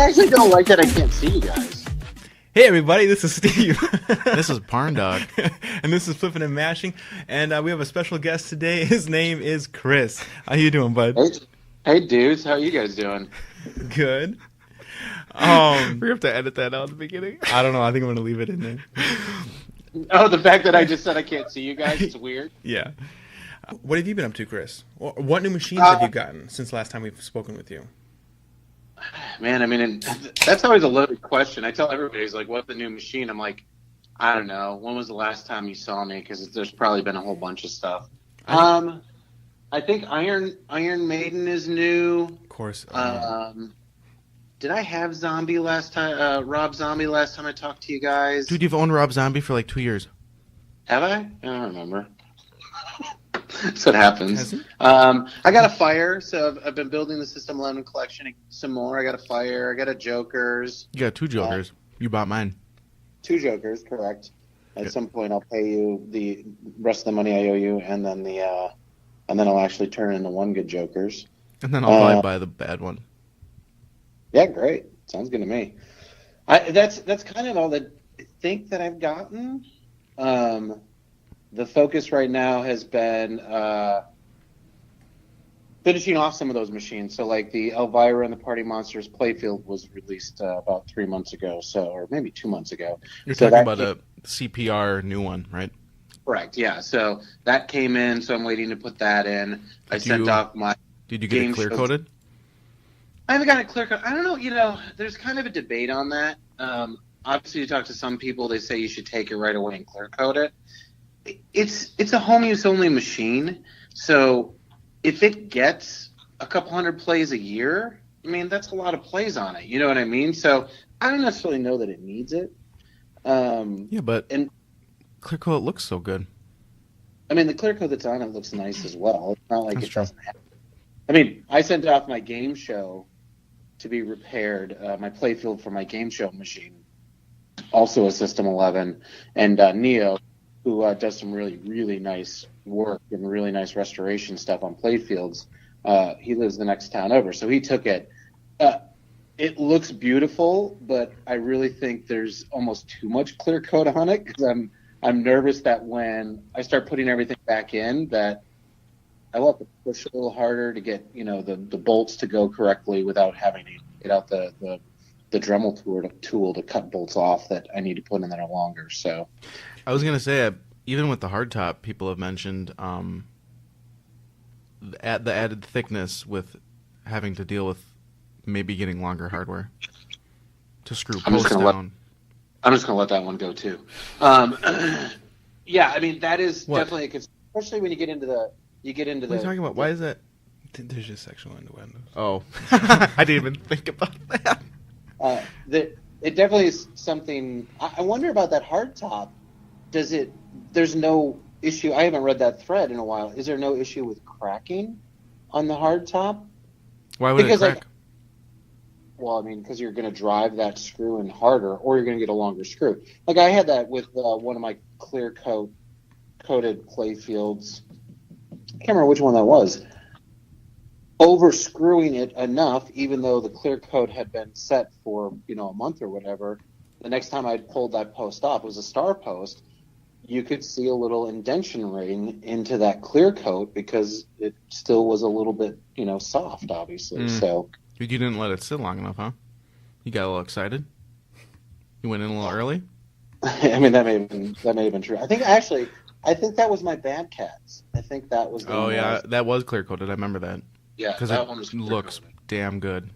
actually don't like that I can't see you guys. Hey everybody, this is Steve. This is Parn Dog. And this is Flippin and Mashing. And we have a special guest today. His name is Chris. How you doing, bud? Hey dudes, how are you guys doing? Good. We have to edit that out at the beginning. I don't know. I think I'm going to leave it in there. Oh, the fact that I just said I can't see you guys is weird. Yeah. What have you been up to, Chris? What new machines have you gotten since last time we've spoken with you? Man, I mean, that's always a loaded question. I tell everybody, he's like, what's the new machine? I'm like, I don't know. When was the last time you saw me? Because there's probably been a whole bunch of stuff. I think Iron Maiden is new. Of course. Did I have Zombie last time? Rob Zombie last time I talked to you guys? Dude, you've owned Rob Zombie for like 2 years. Have I? I don't remember. That's what happens. I got a Fire, so I've been building the System 11 collection some more. I got a Fire. I got a Jokers. You got 2 Jokers. You bought mine. 2 Jokers, correct. At some point, I'll pay you the rest of the money I owe you, and then I'll actually turn into 1 good Jokers. And then I'll probably buy the bad one. Yeah, great. Sounds good to me. That's kind of all I think that I've gotten. The focus right now has been finishing off some of those machines. So, like the Elvira and the Party Monsters playfield was released about 3 months ago, or maybe 2 months ago. You're talking about a CPR new one, right? Correct. Yeah. So that came in. So I'm waiting to put that in. I sent off my. Did you get it clear coated? I haven't got it clear coated. I don't know. There's kind of a debate on that. Obviously, you talk to some people. They say you should take it right away and clear coat it. It's a home use only machine, so if it gets a couple hundred plays a year, I mean that's a lot of plays on it. You know what I mean? So I don't necessarily know that it needs it. Yeah, but clear coat looks so good. I mean the clear coat that's on it looks nice as well. It's not like That's it true. doesn't have. I mean I sent off my game show to be repaired, my playfield for my game show machine, also a System 11, and Neo, who does some really, really nice work and really nice restoration stuff on playfields. He lives the next town over, so he took it. It looks beautiful, but I really think there's almost too much clear coat on it because I'm nervous that when I start putting everything back in, that I will have to push a little harder to get the bolts to go correctly without having to get out the Dremel tool to cut bolts off that I need to put in there longer. So. I was going to say, even with the hardtop, people have mentioned the added thickness with having to deal with maybe getting longer hardware to screw posts down. I'm just going to let that one go, too. Yeah, I mean, that is definitely a concern, especially when you get into the... What are you talking about? Why is that? There's just sectional innuendos. Oh. I didn't even think about that. It definitely is something... I wonder about that hardtop. There's no issue. I haven't read that thread in a while. Is there no issue with cracking on the hardtop? Why would it crack? Well, I mean, because you're going to drive that screw in harder, or you're going to get a longer screw. Like I had that with one of my clear coated playfields. I can't remember which one that was. Over screwing it enough, even though the clear coat had been set for a month or whatever. The next time I pulled that post off, it was a star post. You could see a little indention ring into that clear coat because it still was a little bit, soft, obviously. So you didn't let it sit long enough, huh? You got a little excited. You went in a little early. I mean, that may have been true. I think that was my Bad Cats. I think that was. Oh yeah, that was clear coated. I remember that. Yeah, because that one was looks damn good.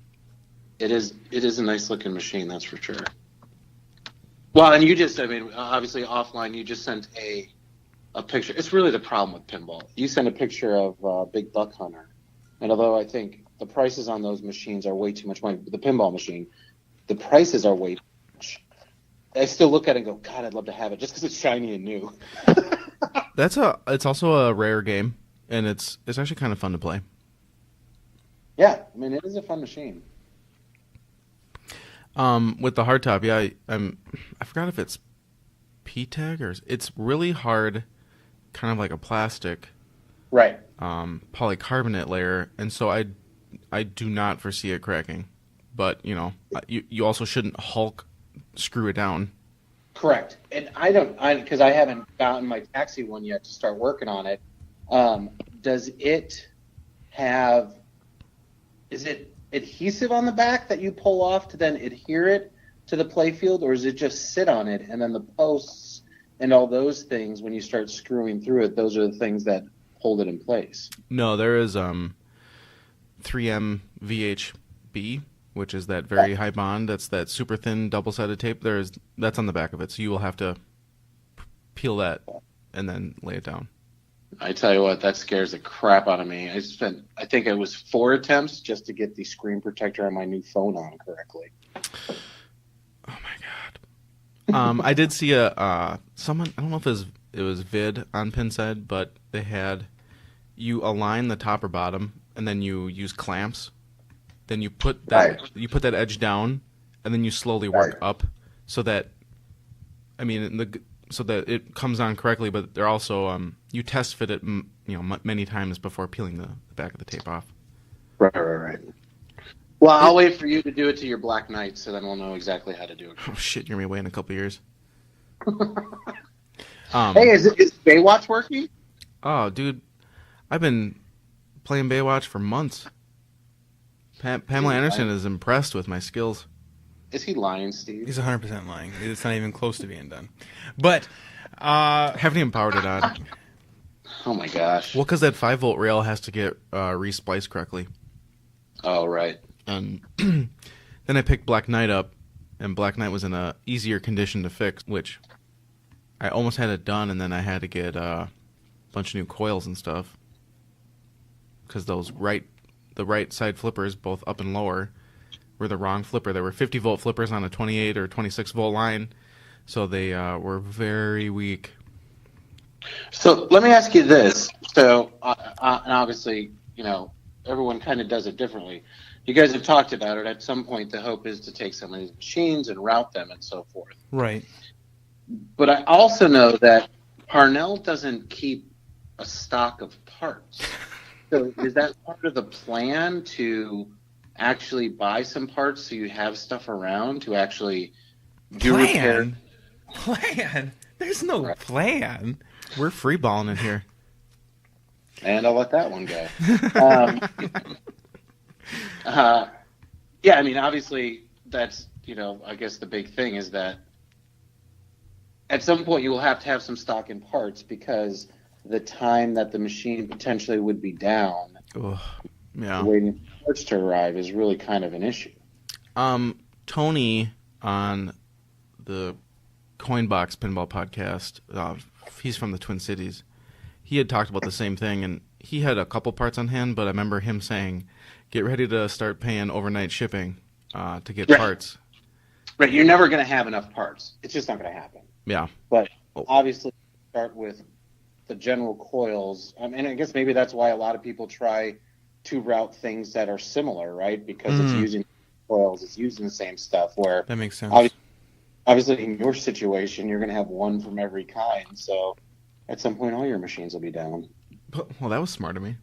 It is a nice looking machine, that's for sure. Well, and obviously offline, you just sent a picture. It's really the problem with pinball. You sent a picture of Big Buck Hunter, and although I think the prices on those machines are way too much money, the pinball machine, the prices are way too much. I still look at it and go, God, I'd love to have it just because it's shiny and new. It's also a rare game, and it's actually kind of fun to play. Yeah, I mean, it is a fun machine. With the hardtop, yeah, I forgot if it's P-TAG or it's really hard, kind of like a plastic, right? Polycarbonate layer, and so I do not foresee it cracking. but you also shouldn't Hulk screw it down. Correct. And because I haven't gotten my taxi one yet to start working on it. Does it have? Is it adhesive on the back that you pull off to then adhere it to the playfield, or does it just sit on it and then the posts and all those things, when you start screwing through it, those are the things that hold it in place? No, there is 3M VHB, which is that very high bond. That's that super thin double-sided tape. That's on the back of it, so you will have to peel that and then lay it down. I tell you what, that scares the crap out of me. I think it was 4 attempts just to get the screen protector on my new phone on correctly. Oh my god. I did see someone, I don't know if it was Vid on Pinside, but they had you align the top or bottom and then you use clamps. Then you put that edge down and then you slowly work up so that so that it comes on correctly, but they're also you test fit it many times before peeling the back of the tape off. Right. Well, I'll wait for you to do it to your Black Knight, so then we'll know exactly how to do it. Oh shit, you're gonna be away in a couple years. Hey, is Baywatch working? Oh, dude, I've been playing Baywatch for months. Pamela Anderson is impressed with my skills. Is he lying, Steve? He's 100% lying. It's not even close to being done. But haven't even powered it on. Oh my gosh. Well, because that 5-volt rail has to get re-spliced correctly. Oh, right. And then I picked Black Knight up, and Black Knight was in a easier condition to fix, which I almost had it done, and then I had to get a bunch of new coils and stuff. Because the right side flippers, both up and lower, were the wrong flipper. There were 50-volt flippers on a 28 or 26-volt line, so they were very weak. So let me ask you this. So, and obviously, everyone kind of does it differently. You guys have talked about it. At some point, the hope is to take some of these machines and route them and so forth. Right. But I also know that Parnell doesn't keep a stock of parts. So is that part of the plan to actually buy some parts so you have stuff around to actually do repair? Plan? There's no plan. We're freeballing it here. And I'll let that one go. Yeah, I mean, obviously, that's, I guess the big thing is that at some point you will have to have some stock in parts because the time that the machine potentially would be down, waiting for parts to arrive is really kind of an issue. Tony on the Coinbox Pinball podcast, he's from the Twin Cities. He had talked about the same thing, and he had a couple parts on hand, but I remember him saying, get ready to start paying overnight shipping to get parts. Right, you're never going to have enough parts. It's just not going to happen. Yeah. But obviously, start with the general coils. I mean, I guess maybe that's why a lot of people try to route things that are similar, right? Because it's using coils, it's using the same stuff. Where that makes sense. Obviously, in your situation, you're going to have one from every kind. So at some point, all your machines will be down. Well, that was smart of me.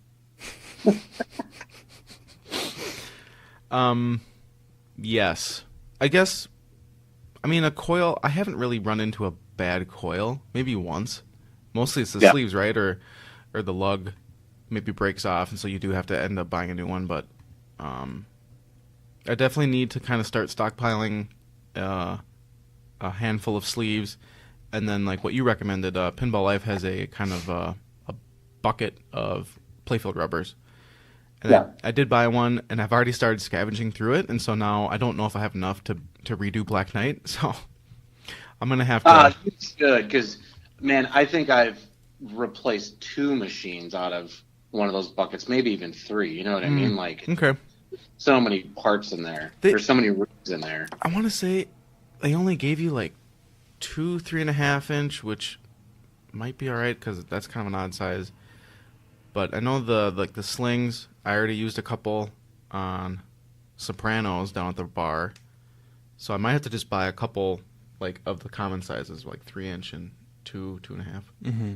Yes. I guess, I mean, a coil, I haven't really run into a bad coil. Maybe once. Mostly it's the sleeves, right? Or the lug maybe breaks off, and so you do have to end up buying a new one. But I definitely need to kind of start stockpiling a handful of sleeves. And then, like what you recommended, Pinball Life has a kind of a bucket of playfield rubbers. And I did buy one, and I've already started scavenging through it, and so now I don't know if I have enough to redo Black Knight, so I'm going to have to... It's good, because, man, I think I've replaced 2 machines out of one of those buckets, maybe even 3, you know what I mean? Like, okay. So many parts in there. There's so many rooms in there. I want to say they only gave you, like, 2 3.5-inch, which might be all right, because that's kind of an odd size. But I know the slings, I already used a couple on Sopranos down at the bar. So I might have to just buy a couple like of the common sizes, like 3-inch and 2.5. Mm-hmm.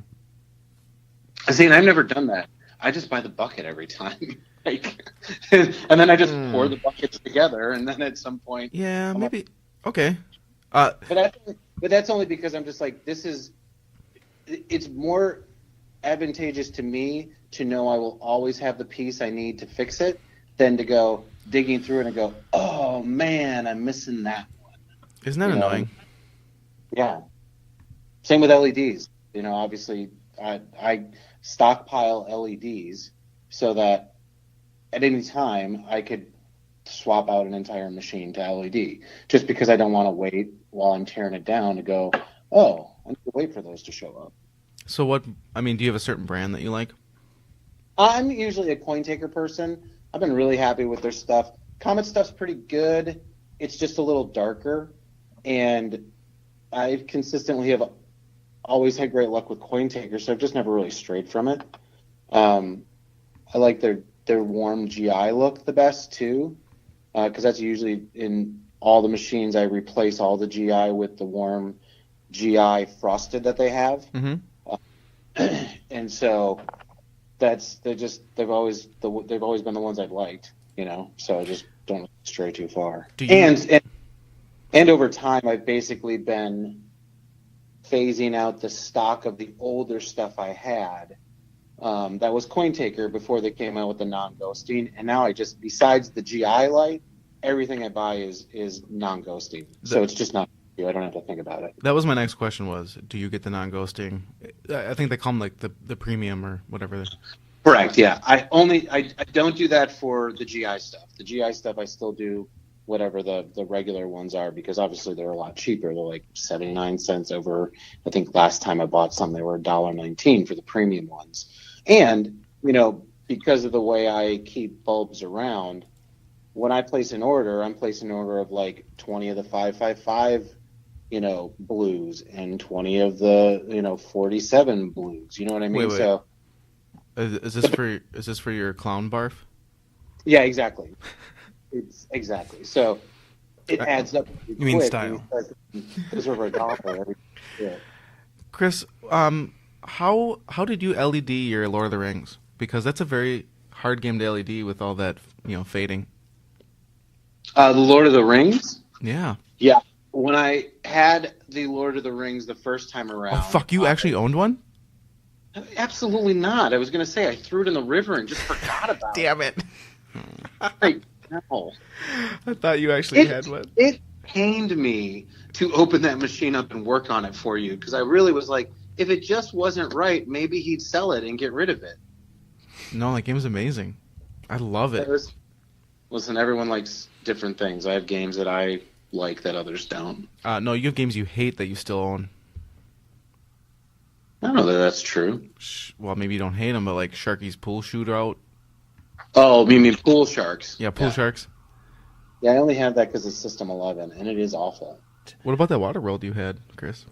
See, and I've never done that. I just buy the bucket every time. Like, and then I just pour the buckets together, and then at some point, Yeah, I'm maybe. Okay. but that's only because I'm just like, it's more advantageous to me to know I will always have the piece I need to fix it than to go digging through it and go, oh man, I'm missing that one. Isn't that annoying? Yeah. Same with LEDs. Obviously I stockpile LEDs so that at any time I could swap out an entire machine to LED, just because I don't want to wait while I'm tearing it down to go, oh, I need to wait for those to show up. So do you have a certain brand that you like? I'm usually a coin taker person. I've been really happy with their stuff. Comet stuff's pretty good. It's just a little darker, and I consistently have always had great luck with coin takers, so I've just never really strayed from it. I like their warm GI look the best too, because that's usually in all the machines. I replace all the GI with the warm GI frosted that they have, and so they've always been the ones I've liked, So I just don't stray too far. And over time, I've basically been phasing out the stock of the older stuff I had. That was coin taker before they came out with the non-ghosting, and now besides the GI light, everything I buy is non-ghosting. So it's just not. I don't have to think about it. That was my next question. Do you get the non-ghosting? I think they call them like the premium or whatever. Correct. Yeah. I don't do that for the GI stuff. The GI stuff I still do whatever the regular ones are, because obviously they're a lot cheaper. They're like 79 cents over. I think last time I bought some, they were $1.19 for the premium ones. And because of the way I keep bulbs around, when I place an order, I'm placing an order of like 20 of the 555. Blues, and 20 of the 47 blues. You know what I mean? Wait. So is this for your clown barf? Yeah, exactly. It's exactly. So it adds up. You mean style? It's over $1 every. Chris, how did you LED your Lord of the Rings? Because that's a very hard game to LED with all that fading. The Lord of the Rings. Yeah. Yeah. When I had the Lord of the Rings the first time around... Oh, fuck, you actually owned one? Absolutely not. I was going to say I threw it in the river and just forgot about it. Damn it. No. I thought you actually had one. It pained me to open that machine up and work on it for you, because I really was like, if it just wasn't right, maybe he'd sell it and get rid of it. No, that game's amazing. I love it. Listen, everyone likes different things. I have games that I like that others don't. No, you have games you hate that you still own. I don't know that that's true. Well, maybe you don't hate them, but like Sharky's Pool Shootout. Oh, you mean Pool Sharks? Yeah, Pool Sharks. Yeah, I only have that because it's System 11, and it is awful. What about that Waterworld you had, Chris?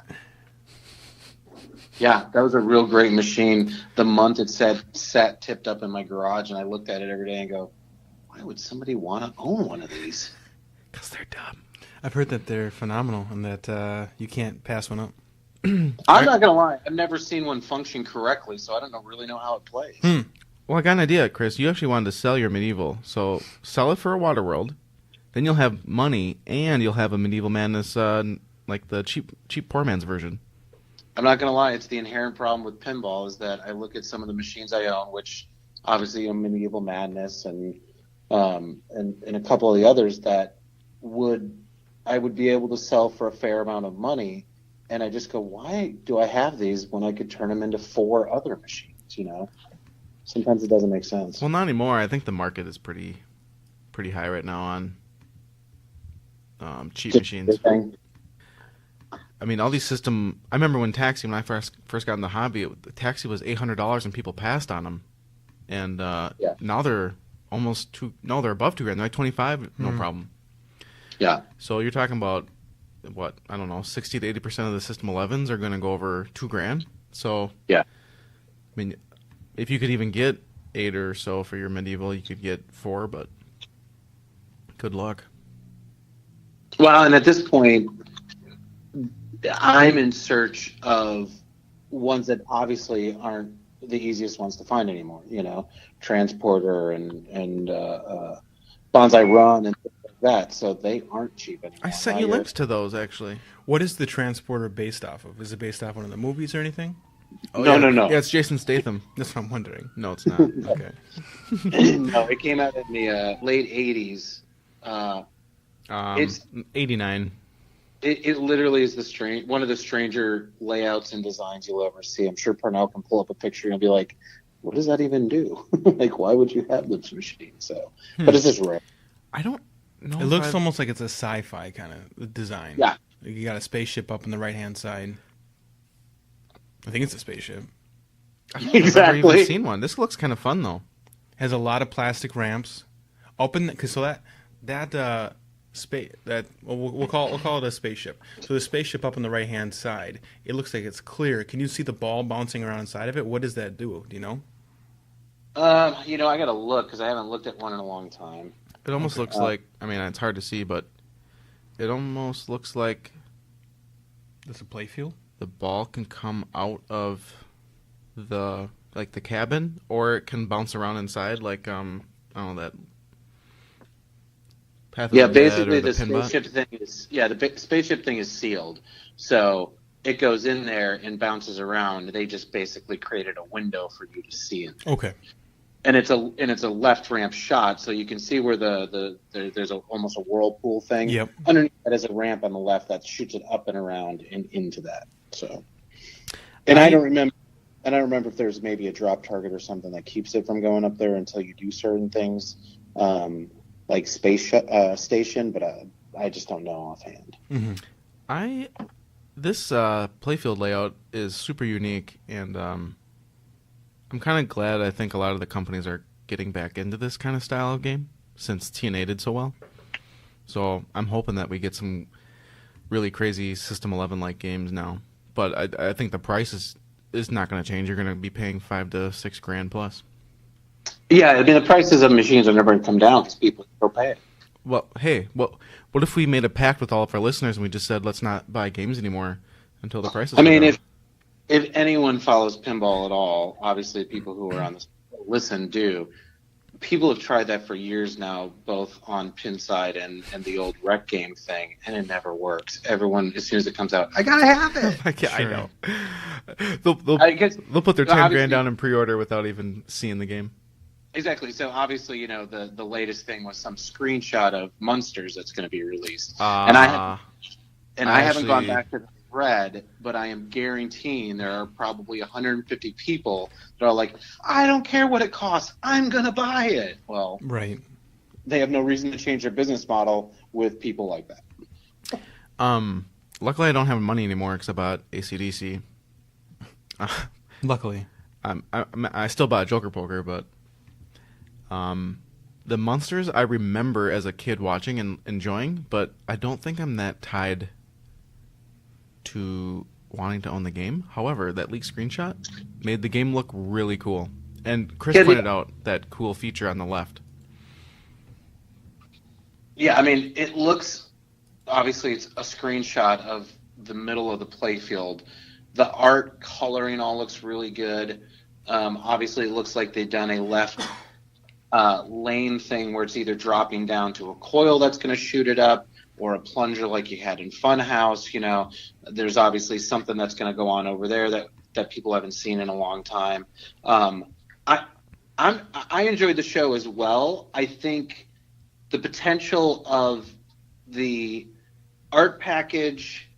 Yeah, that was a real great machine. The month it sat tipped up in my garage, and I looked at it every day and go, why would somebody want to own one of these? Because they're dumb. I've heard that they're phenomenal and that you can't pass one up. I'm not going to lie. I've never seen one function correctly, so I don't really know how it plays. Well, I got an idea, Chris. You actually wanted to sell your medieval. So sell it for a Waterworld. Then you'll have money, and you'll have a Medieval Madness, like the cheap poor man's version. I'm not going to lie. It's the inherent problem with pinball is that I look at some of the machines I own, which obviously Medieval Madness and a couple of the others that I would be able to sell for a fair amount of money. And I just go, why do I have these when I could turn them into 4 other machines, Sometimes it doesn't make sense. Well, not anymore. I think the market is pretty high right now on cheap machines. I mean, all these system... I remember when Taxi, when I first got in the hobby, the Taxi was $800 and people passed on them. And now they're almost they're above $2,000. They're like 25, no problem. Yeah. So you're talking about, what, I don't know, 60 to 80% of the System 11s are going to go over $2,000. So, yeah. I mean, if you could even get 8 or so for your medieval, you could get 4, but good luck. Well, and at this point, I'm in search of ones that obviously aren't the easiest ones to find anymore. Transporter and Bonsai Run and things like that. So they aren't cheap anymore. I sent you links to those, actually. What is the transporter based off of? Is it based off one of the movies or anything? Oh, No, yeah. no, no. Yeah, it's Jason Statham. That's what I'm wondering. No, it's not. Okay. No, it came out in the late 80s. It's 89. It literally is one of the stranger layouts and designs you'll ever see. I'm sure Purnell can pull up a picture and be like, what does that even do? Like, why would you have this machine? So, but it's just rare. I don't know. It looks almost like it's a sci-fi kind of design. Yeah. You got a spaceship up on the right-hand side. I think it's a spaceship. I've never Exactly. even seen one. This looks kind of fun, though. Has a lot of plastic ramps. We'll call it a spaceship. So the spaceship up on the right-hand side, it looks like it's clear. Can you see the ball bouncing around inside of it? What does that do? Do you know? I gotta look because I haven't looked at one in a long time. It almost looks like, I mean, it's hard to see, but it almost looks like This a play field? the ball can come out of the cabin, or it can bounce around inside, like, I don't know, that Path of the Dead Basically or the Pinball. spaceship thing is sealed, so it goes in there and bounces around. They just basically created a window for you to see in. Okay. And it's a left ramp shot, so you can see where there's almost a whirlpool thing. Yep. Underneath that is a ramp on the left that shoots it up and around and into that. So, and I don't remember if there's maybe a drop target or something that keeps it from going up there until you do certain things, like space station. But I just don't know offhand. Mm-hmm. This playfield layout is super unique, and I'm kind of glad. I think a lot of the companies are getting back into this kind of style of game since TNA did so well. So I'm hoping that we get some really crazy System 11-like games now. But I think the price is not going to change. You're going to be paying $5,000 to $6,000 plus. Yeah, I mean the prices of machines are never going to come down because people still pay it. Well, hey, what if we made a pact with all of our listeners and we just said let's not buy games anymore until the prices? I mean, go down? if anyone follows pinball at all, obviously people who are on this listen do. People have tried that for years now, both on Pinside and the old rec game thing, and it never works. Everyone, as soon as it comes out, I gotta have it. I Sure. know. They'll put their $10,000 down in pre-order without even seeing the game. Exactly. So obviously, the latest thing was some screenshot of Munsters that's going to be released, and I haven't gone back to the thread, but I am guaranteeing there are probably 150 people that are like, I don't care what it costs, I'm going to buy it. Well, Right. they have no reason to change their business model with people like that. Luckily, I don't have money anymore because I bought AC/DC. Luckily. I still bought Joker Poker, but the Munsters I remember as a kid watching and enjoying, but I don't think I'm that tied to wanting to own the game. However, that leaked screenshot made the game look really cool. And Chris pointed out that cool feature on the left. Yeah, I mean, it looks, obviously it's a screenshot of the middle of the playfield. The art coloring all looks really good. Obviously it looks like they've done a left lane thing where it's either dropping down to a coil that's going to shoot it up, or a plunger like you had in Funhouse. There's obviously something that's going to go on over there that people haven't seen in a long time. I enjoyed the show as well. I think the potential of the art package,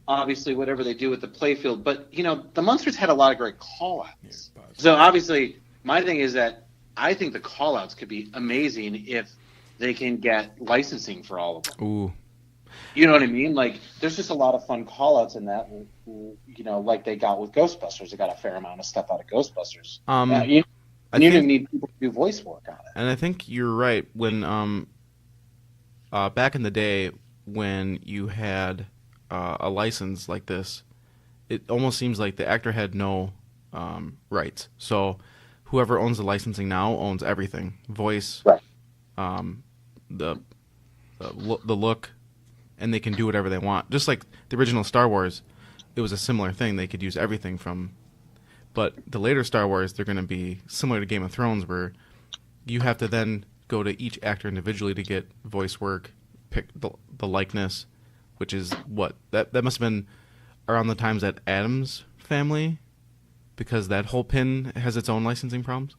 obviously whatever they do with the playfield, but the Munsters had a lot of great call-outs. Yeah, So obviously my thing is that I think the call-outs could be amazing if they can get licensing for all of them. Ooh. You know what I mean? Like, there's just a lot of fun call-outs in that, like they got with Ghostbusters. They got a fair amount of stuff out of Ghostbusters. You didn't need people to do voice work on it. And I think you're right. When back in the day, when you had a license like this, it almost seems like the actor had no rights. So whoever owns the licensing now owns everything: voice, Right. The look, and they can do whatever they want. Just like the original Star Wars, it was a similar thing. They could use everything from But the later Star Wars, they're going to be similar to Game of Thrones, where you have to then go to each actor individually to get voice work, pick the likeness, which is what that must have been around the times that Addams Family, because that whole pin has its own licensing problems.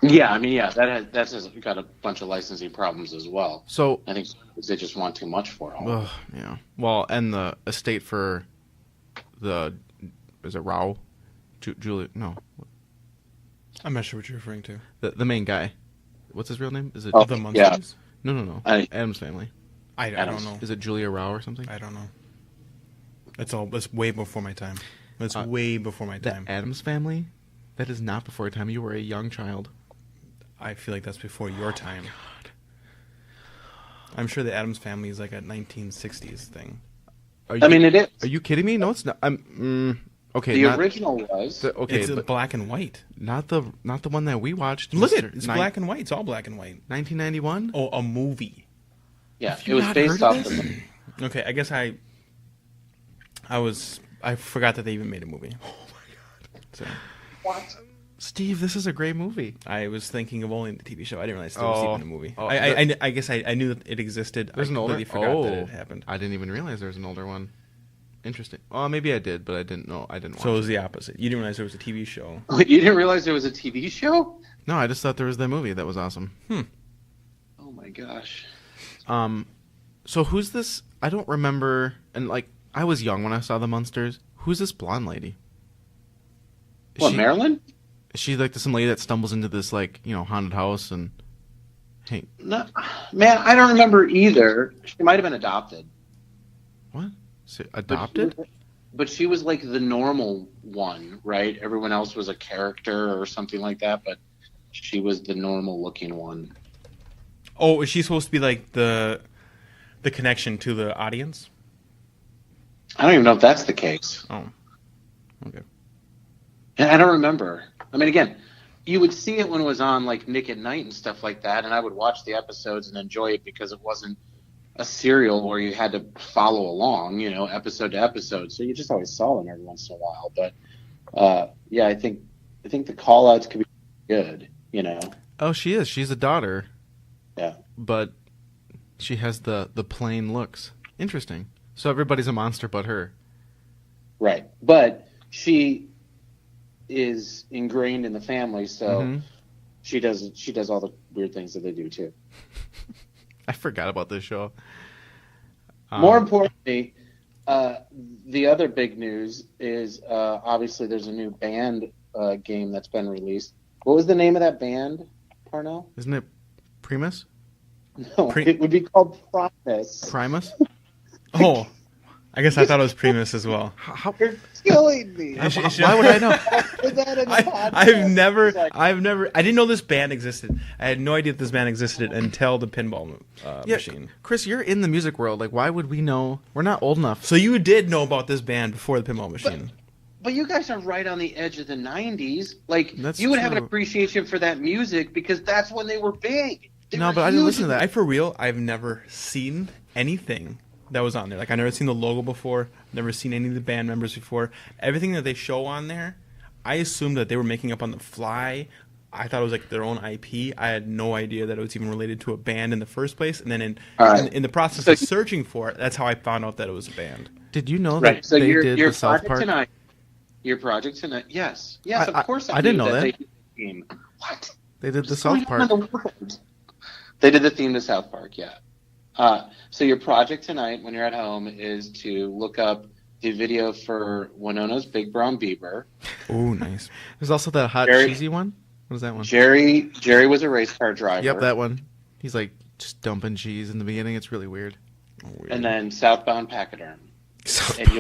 Yeah, I mean, yeah, that's got a bunch of licensing problems as well. So I think they just want too much for it. Yeah. Well, and the estate for is it Rao? Julia? No. I'm not sure what you're referring to. The main guy. What's his real name? Is it the Munsters? Yeah. No. Addams Family. I don't know. Is it Julia Rao or something? I don't know. That's way before my time. That's way before my time. The Addams Family? That is not before your time. You were a young child. I feel like that's before your time. God. I'm sure the Addams Family is like a 1960s thing. It is. Are you kidding me? No, it's not. Okay. The original was. It's black and white. Not the one that we watched. Look at it. It's black and white. It's all black and white. 1991? Oh, a movie. Yeah, it was based off the movie. Okay, I guess I forgot that they even made a movie. Oh my god. So. What? Steve, this is a great movie. I was thinking of only the TV show. I didn't realize there was even a movie. I guess I knew that it existed. There's an older. Forgot that it happened. I didn't even realize there was an older one. Interesting. Oh, maybe I did, but I didn't know. I didn't watch So it was the opposite. You didn't realize there was a TV show. Wait, you didn't realize there was a TV show? No, I just thought there was that movie that was awesome. Oh my gosh. So who's this? I don't remember. And like, I was young when I saw the Munsters. Who's this blonde lady? Marilyn? Is she like some lady that stumbles into this haunted house and? Hey. No, man, I don't remember either. She might have been adopted. What? Adopted? But she was like the normal one, right? Everyone else was a character or something like that, but she was the normal looking one. Oh, is she supposed to be like the connection to the audience? I don't even know if that's the case. Oh. Okay. And I don't remember. I mean, again, you would see it when it was on like Nick at Night and stuff like that, and I would watch the episodes and enjoy it because it wasn't a serial where you had to follow along, episode to episode. So you just always saw them every once in a while. But yeah, I think the call outs could be good, Oh, she is. She's a daughter. Yeah. But she has the plain looks. Interesting. So everybody's a monster but her. Right. But she is ingrained in the family, so she does all the weird things that they do too. I forgot about this show. More importantly, the other big news is obviously there's a new band game that's been released. What was the name of that band, Parnell? Isn't it Primus? No, it would be called Primus. Primus? Oh, I guess I thought it was Primus as well. You're killing me. Why would I know? I didn't know this band existed. I had no idea that this band existed until the pinball machine. Chris, you're in the music world. Like, why would we know? We're not old enough. So you did know about this band before the pinball machine. But you guys are right on the edge of the 90s. Like, That's you would true. have an appreciation for that music because that's when they were big. They No, were but I didn't huge. listen to that. For real, I've never seen anything that was on there. Like, I've never seen the logo before, never seen any of the band members before. Everything that they show on there, I assumed that they were making up on the fly. I thought it was like their own IP. I had no idea that it was even related to a band in the first place. And then in the process of searching for it, that's how I found out that it was a band. Did you know Right. that So they did your the South project Park? tonight. Your project tonight. Yes. Yes, of course I didn't knew know that. They did the theme. What? They did the What's South going on Park. in the world? They did the theme to South Park, yeah. So your project tonight, when you're at home, is to look up the video for Winona's Big Brown Beaver. Oh, nice. There's also that hot Jerry- cheesy one. What is that one? Jerry was a race car driver. Yep, that one. He's like just dumping cheese in the beginning. It's really weird. And then Southbound Pachyderm. And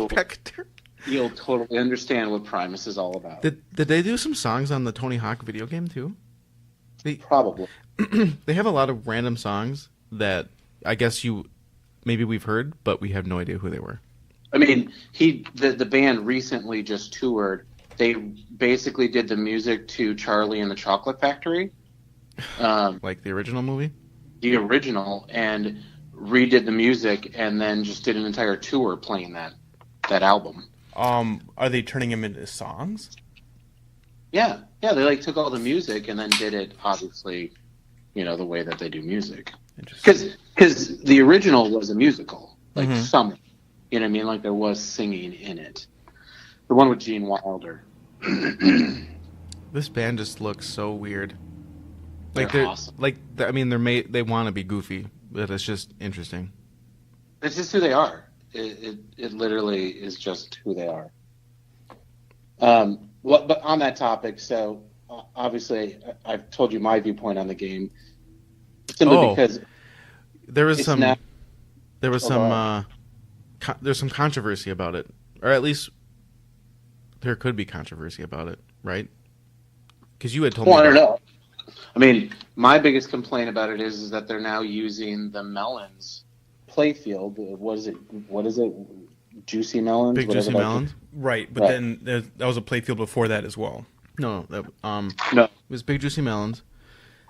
you'll totally understand what Primus is all about. Did they do some songs on the Tony Hawk video game too? Probably. They have a lot of random songs that I guess maybe we've heard, but we have no idea who they were. I mean, the band recently just toured. They basically did the music to Charlie and the Chocolate Factory. Like the original movie? The original, and redid the music, and then just did an entire tour playing that album. Are they turning them into songs? Yeah, they like took all the music and then did it obviously, the way that they do music. Because the original was a musical, like Summer. You know what I mean? Like there was singing in it. The one with Gene Wilder. This band just looks so weird. They're awesome. They want to be goofy, but it's just interesting. It's just who they are. It literally is just who they are. But on that topic, so obviously I've told you my viewpoint on the game, simply because there's some controversy about it, or at least there could be controversy about it, right? Because you had told me. I don't know. I mean, my biggest complaint about it is that they're now using the Melons playfield. What is it? Juicy Melons? Big Juicy Melons? Right, but then that was a playfield before that as well. No. No. It was Big Juicy Melons.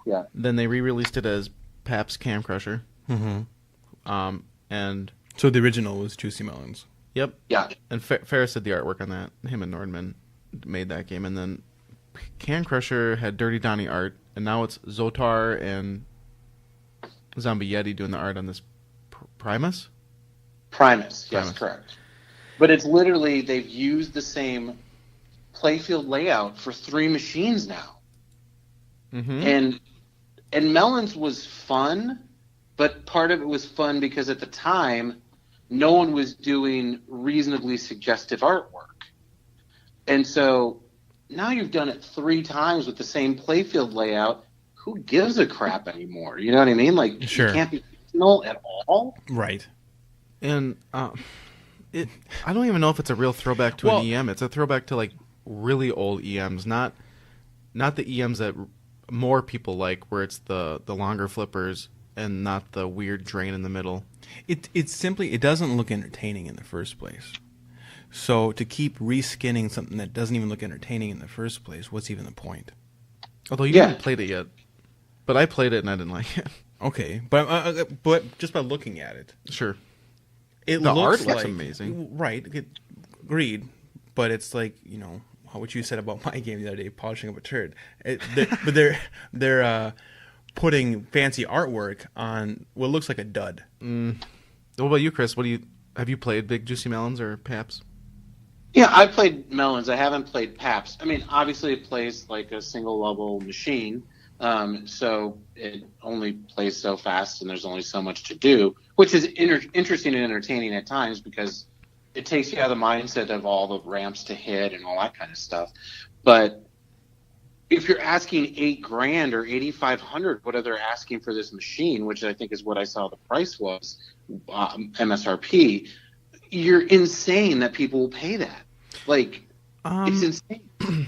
Yeah. Then they re-released it as Pabst Can Crusher. Mm-hmm. And so the original was Juicy Melons. Yep. Yeah. And Ferris did the artwork on that. Him and Nordman made that game. And then Can Crusher had Dirty Donnie art, and now it's Zotar and Zombie Yeti doing the art on this Primus? Primus, yes, correct. But it's literally, they've used the same playfield layout for 3 machines now. Mm-hmm. And Melons was fun, but part of it was fun because at the time, no one was doing reasonably suggestive artwork. And so now you've done it 3 times with the same playfield layout. Who gives a crap anymore? You know what I mean? Like, sure. You can't be original at all. Right. And I don't even know if it's a real throwback to an EM. It's a throwback to like really old EMs, not the EMs that more people like, where it's the longer flippers and not the weird drain in the middle. It simply doesn't look entertaining in the first place. So to keep reskinning something that doesn't even look entertaining in the first place, what's even the point? Although you haven't played it yet, but I played it and I didn't like it. Okay, but just by looking at it, sure. The art looks amazing. Right, agreed. But it's like, what you said about my game the other day, polishing up a turd. But they're putting fancy artwork on what looks like a dud. What about you, Chris? Have you played Big Juicy Melons or Pabst? Yeah, I played Melons. I haven't played Pabst. I mean, obviously it plays like a single level machine. So it only plays so fast and there's only so much to do, which is interesting and entertaining at times because it takes you out of the mindset of all the ramps to hit and all that kind of stuff. But if you're asking $8,000 or $8,500, what are they asking for this machine, which I think is what I saw the price was, MSRP, you're insane that people will pay that. Like, it's insane.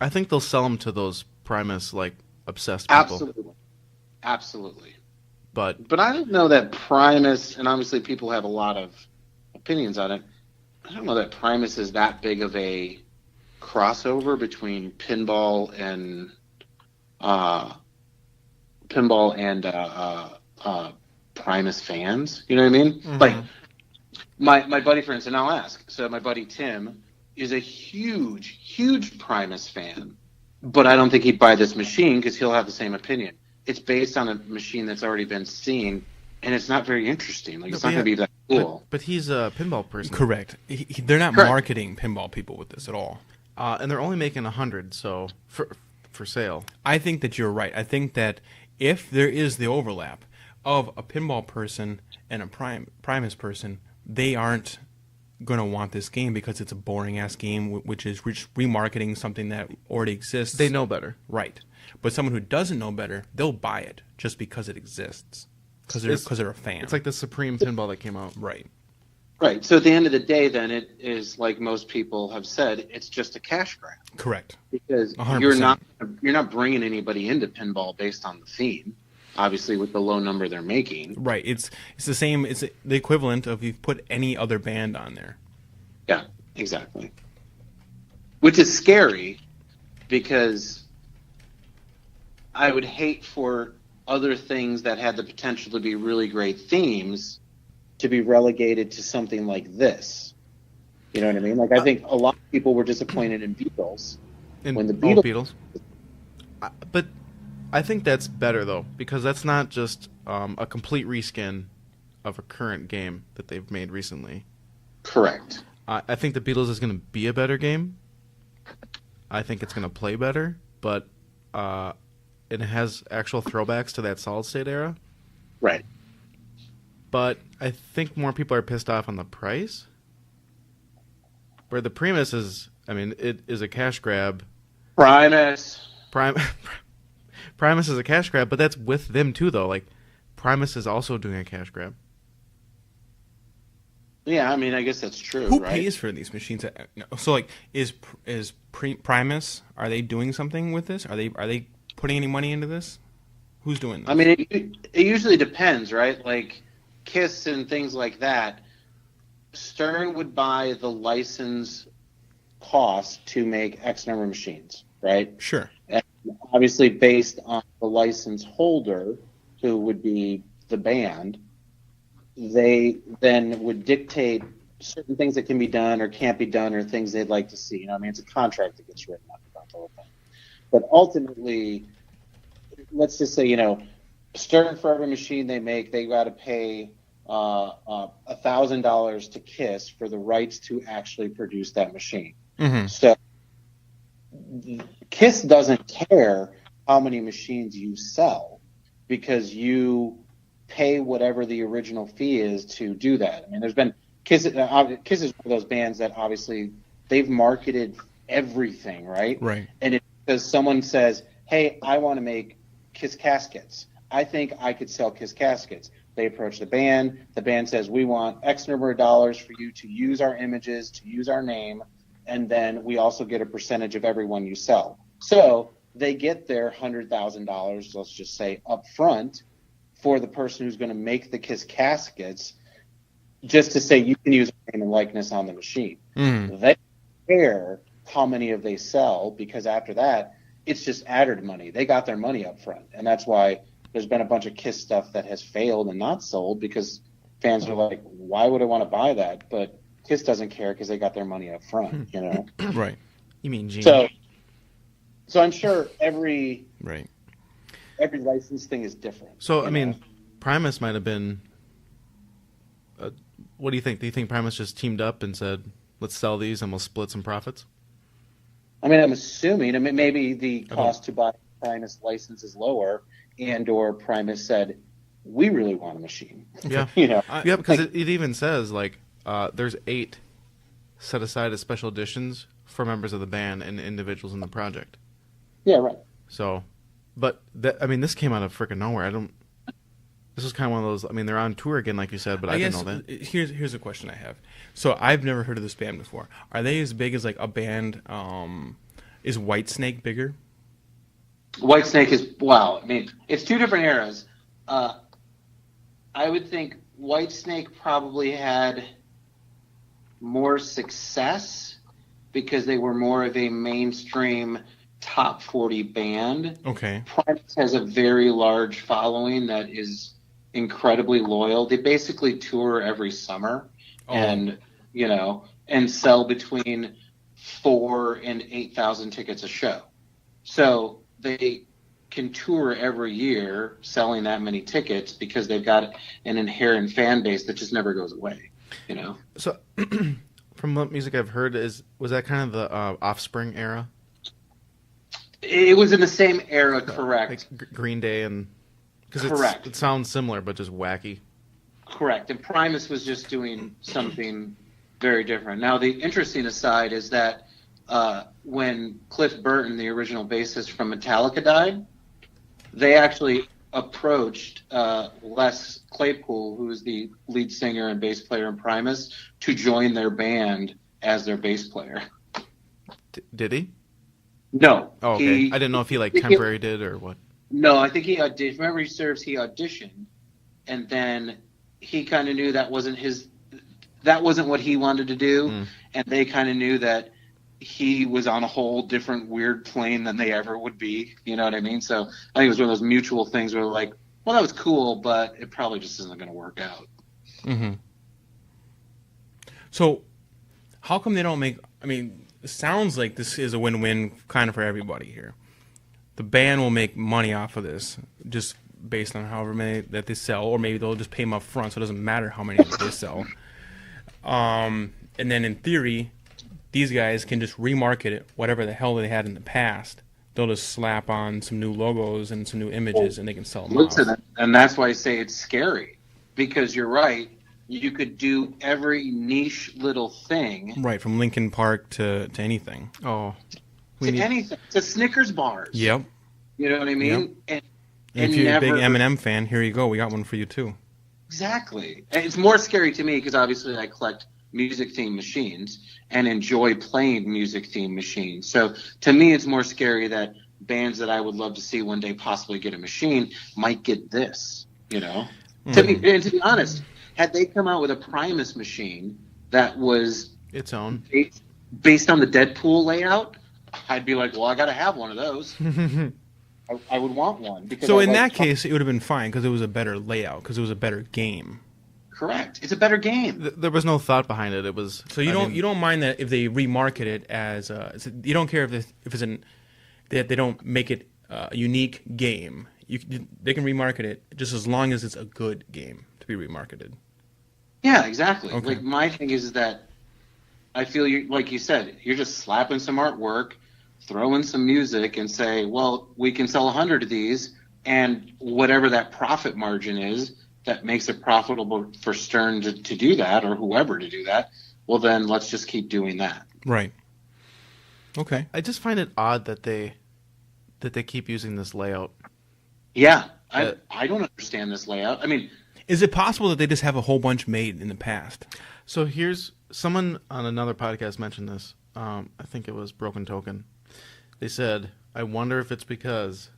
I think they'll sell them to those Primus, like, obsessed people. Absolutely. But I don't know that Primus, and obviously people have a lot of opinions on it, I don't know that Primus is that big of a crossover between pinball and Primus fans. You know what I mean? Mm-hmm. Like my buddy, for instance, and I'll ask. So my buddy Tim is a huge Primus fan, but I don't think he'd buy this machine because he'll have the same opinion. It's based on a machine that's already been seen, and it's not very interesting. Like, it's not going to be that cool. But he's a pinball person. Correct. They're not marketing pinball people with this at all. And they're only making 100, so for sale. I think that you're right. I think that if there is the overlap of a pinball person and a Primus person, they aren't going to want this game because it's a boring-ass game, which is remarketing something that already exists. They know better. Right. But someone who doesn't know better, they'll buy it just because it exists. Because they're a fan. It's like the Supreme pinball that came out. Right. Right. So at the end of the day, then, it is, like most people have said, it's just a cash grab. Correct. Because 100%. you're not bringing anybody into pinball based on the theme, obviously, with the low number they're making. Right. It's the same. It's the equivalent of you've put any other band on there. Yeah, exactly. Which is scary because I would hate for other things that had the potential to be really great themes to be relegated to something like this. You know what I mean? Like, I think a lot of people were disappointed in Beatles when the Beatles. But I think that's better, though, because that's not just a complete reskin of a current game that they've made recently. Correct. I think the Beatles is going to be a better game. I think it's going to play better, but it has actual throwbacks to that solid state era. Right. But I think more people are pissed off on the price. Where the Primus is, I mean, it is a cash grab. Primus is a cash grab, but that's with them too, though. Like, Primus is also doing a cash grab. Yeah, I mean, I guess that's true. Who right? pays for these machines? So, like, is Primus? Are they doing something with this? Are they putting any money into this? Who's doing this? I mean, it usually depends, right? Like KISS and things like that. Stern would buy the license cost to make X number of machines, right? Sure. And obviously, based on the license holder, who would be the band, they then would dictate certain things that can be done or can't be done or things they'd like to see. You know, I mean, it's a contract that gets written up about the whole thing. But ultimately, let's just say, you know, Stern, for every machine they make, they got to pay $1,000 to KISS for the rights to actually produce that machine. Mm-hmm. So KISS doesn't care how many machines you sell because you pay whatever the original fee is to do that. I mean, there's been KISS is one of those bands that obviously they've marketed everything, right? Right. And it's because someone says, hey, I want to make KISS caskets. I think I could sell KISS caskets. They approach the band. The band says, we want X number of dollars for you to use our images, to use our name, and then we also get a percentage of every one you sell. So they get their $100,000, let's just say, up front for the person who's going to make the KISS caskets, just to say you can use our name and likeness on the machine. Mm. They don't care how many of they sell, because after that, it's just added money. They got their money up front, and that's why there's been a bunch of KISS stuff that has failed and not sold, because fans are like, why would I want to buy that? But KISS doesn't care because they got their money up front, you know? Right. You mean Gene? So I'm sure every Right. license thing is different. So, I mean, know? Primus might have been... what do you think? Do you think Primus just teamed up and said, let's sell these and we'll split some profits? I mean, I'm assuming. I mean, maybe the cost to buy Primus license is lower, and/or Primus said, "We really want a machine." Yeah, you know. Yeah, because it even says like there's 8 set aside as special editions for members of the band and individuals in the project. Yeah, right. So, but I mean, this came out of freaking nowhere. This is kind of one of those. I mean, they're on tour again, like you said, but I didn't know that. Here's a question I have. So I've never heard of this band before. Are they as big as like a band? Is Whitesnake bigger? Whitesnake is, wow. I mean, it's 2 different eras. I would think Whitesnake probably had more success because they were more of a mainstream top 40 band. Okay. Primus has a very large following that is incredibly loyal. They basically tour every summer and, you know, and sell between 4,000 and 8,000 tickets a show. So they can tour every year selling that many tickets because they've got an inherent fan base that just never goes away, you know? So, from what music I've heard, was that kind of the Offspring era? It was in the same era, correct. Like Green Day and... Correct. It sounds similar, but just wacky. Correct. And Primus was just doing something very different. Now, the interesting aside is that when Cliff Burton, the original bassist from Metallica, died, they actually approached Les Claypool, who is the lead singer and bass player in Primus, to join their band as their bass player. Did he? No. Oh, okay. I didn't know if he temporary did or what. No, I think he auditioned. If memory serves, he auditioned, and then he kind of knew that wasn't what he wanted to do, and they kind of knew that he was on a whole different weird plane than they ever would be. You know what I mean? So I think it was one of those mutual things where like, well, that was cool, but it probably just isn't going to work out. Mm-hmm. So how come they don't make? I mean, it sounds like this is a win-win kind of for everybody here. The band will make money off of this, just based on however many that they sell, or maybe they'll just pay them up front, so it doesn't matter how many they sell. And then in theory, these guys can just remarket it, whatever the hell they had in the past. They'll just slap on some new logos and some new images, and they can sell them off. And that's why I say it's scary, because you're right. You could do every niche little thing. Right, from Linkin Park to anything. Oh, anything. To Snickers bars. Yep. You know what I mean? Yep. And if you're a big Eminem fan, here you go. We got one for you, too. Exactly. And it's more scary to me because obviously I collect music-themed machines and enjoy playing music-themed machines. So to me, it's more scary that bands that I would love to see one day possibly get a machine might get this, you know? To be honest, had they come out with a Primus machine that was its own based on the Deadpool layout, I'd be like, well, I got to have one of those. I would want one. Because so in that case, it would have been fine because it was a better layout, because it was a better game. Correct. It's a better game. There was no thought behind it. It was so you don't mind that if they remarket it as you don't care if it's that they don't make it a unique game. They can remarket it just as long as it's a good game to be remarketed. Yeah, exactly. Okay. Like my thing is that I feel like you said, you're just slapping some artwork, throw in some music, and say, well, we can sell 100 of these, and whatever that profit margin is that makes it profitable for Stern to do that, or whoever to do that, well, then let's just keep doing that. Right. Okay. I just find it odd that they keep using this layout. Yeah, I don't understand this layout. I mean, is it possible that they just have a whole bunch made in the past? So here's someone on another podcast mentioned this. I think it was Broken Token. They said, I wonder if it's because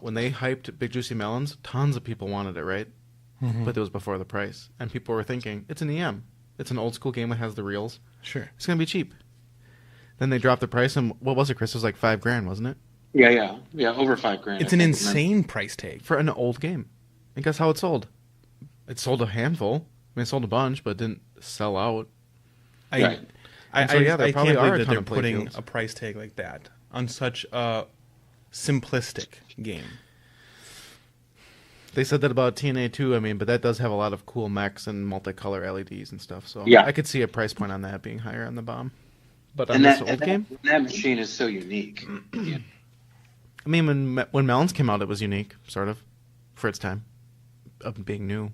when they hyped Big Juicy Melons, tons of people wanted it, right? Mm-hmm. But it was before the price. And people were thinking, it's an EM. It's an old school game that has the reels. Sure. It's going to be cheap. Then they dropped the price, and what was it, Chris? It was like $5,000, wasn't it? Yeah, over $5,000. It's an insane price tag. For an old game. And guess how it sold? It sold a handful. I mean, it sold a bunch, but it didn't sell out. Right. I can't believe that they're putting a price tag like that on such a simplistic game. They said that about TNA too, I mean, but that does have a lot of cool mechs and multicolor LEDs and stuff, so yeah. I could see a price point on that being higher on the bomb. But on this old game? That machine is so unique. Yeah. I mean, when Melons came out, it was unique, sort of, for its time, of being new.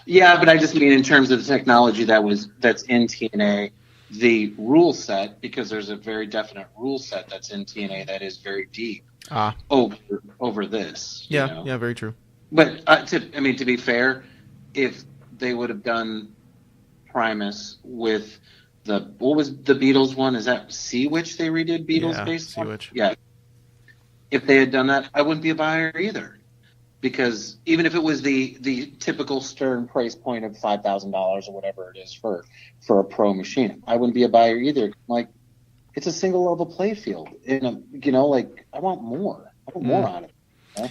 Yeah, but I just mean in terms of the technology that's in TNA, the rule set, because there's a very definite rule set that's in TNA that is very deep over this. Yeah, you know? Yeah, very true. But to be fair, if they would have done Primus with what was the Beatles one? Is that Sea Witch they redid Beatles based? Sea Witch. Yeah. If they had done that, I wouldn't be a buyer either. Because even if it was the typical Stern price point of $5,000 or whatever it is for a pro machine, I wouldn't be a buyer either. Like, it's a single level play field. And, I want more. I want more on it. You know?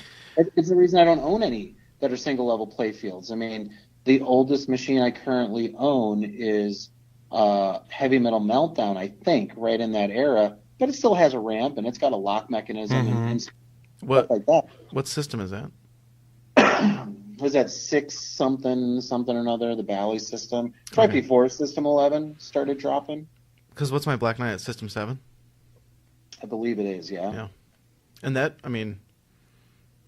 It's the reason I don't own any that are single level play fields. I mean, the oldest machine I currently own is Heavy Metal Meltdown, I think, right in that era. But it still has a ramp and it's got a lock mechanism and stuff like that. What system is that? Was that 6 something or another, the Bally system? Right before System 11 started dropping. Because what's my Black Knight at System 7? I believe it is, yeah. And that, I mean,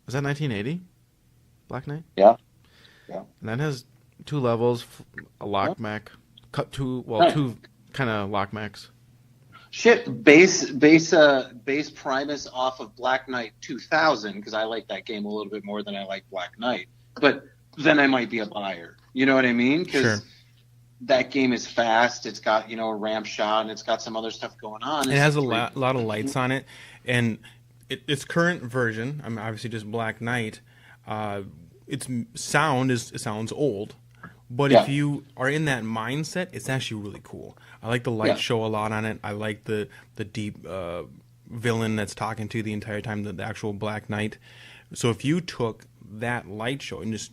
was that 1980? Black Knight? Yeah. And that has 2 levels, a lock mech, two kind of lock mechs. Shit, base Primus off of Black Knight 2000, because I like that game a little bit more than I like Black Knight. But then I might be a buyer. You know what I mean? Because that game is fast. It's got, a ramp shot, and it's got some other stuff going on. It has a lot of lights on it. And its current version, I mean, obviously just Black Knight, its sound it sounds old. But if you are in that mindset, it's actually really cool. I like the light show a lot on it. I like the deep villain that's talking to you the entire time, the actual Black Knight. So if you took that light show and just,